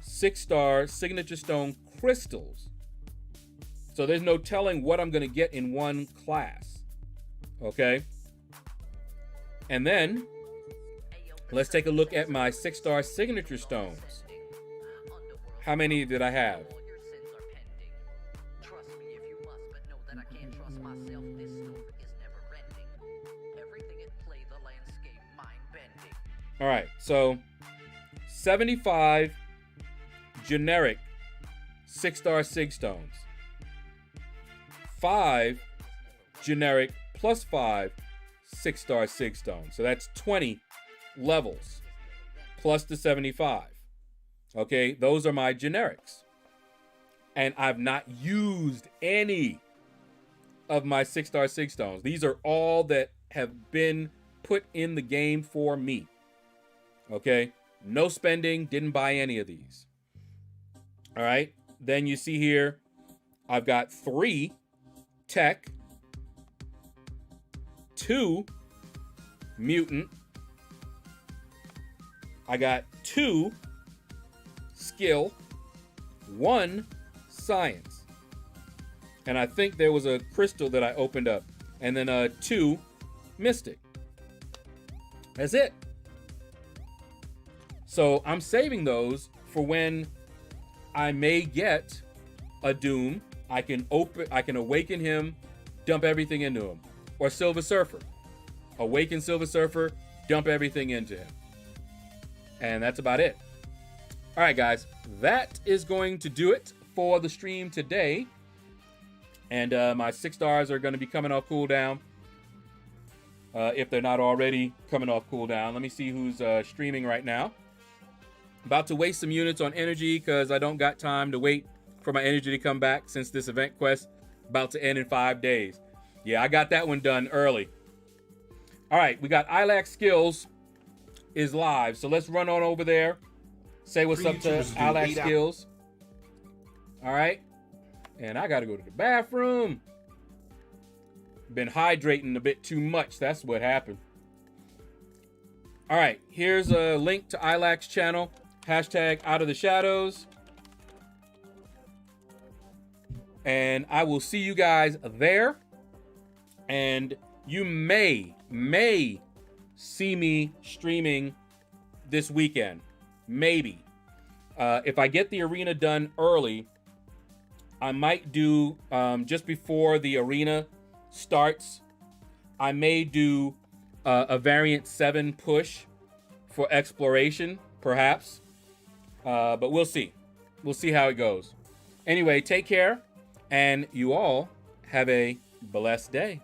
6-star signature stone crystals. So there's no telling what I'm going to get in one class. Okay? And then let's take a look at my 6-star signature stones. How many did I have? All right, so 75 generic 6-star sig stones. 5 generic plus 5 6-star sig stones. So that's 20 levels plus the 75. Okay, those are my generics. And I've not used any of my 6-star sig stones. These are all that have been put in the game for me. Okay, no spending, didn't buy any of these. All right, then you see here, I've got 3 tech, 2 mutant, I got 2 skill, 1 science, and I think there was a crystal that I opened up, and then 2 mystic. That's it. So I'm saving those for when I may get a Doom. I can awaken him, dump everything into him. Or Silver Surfer. Awaken Silver Surfer, dump everything into him. And that's about it. All right, guys. That is going to do it for the stream today. And my 6 stars are going to be coming off cooldown. If they're not already coming off cooldown. Let me see who's streaming right now. About to waste some units on energy because I don't got time to wait for my energy to come back since this event quest about to end in 5 days. Yeah, I got that one done early. All right, we got Ilax Skills is live. So let's run on over there. Say what's up to Ilax Skills. All right. And I got to go to the bathroom. Been hydrating a bit too much. That's what happened. All right, here's a link to Ilax channel. Hashtag out of the shadows. And I will see you guys there. And you may see me streaming this weekend. Maybe. If I get the arena done early, I might do, just before the arena starts, I may do a variant 7 push for exploration, perhaps. But we'll see. We'll see how it goes. Anyway, take care, and you all have a blessed day.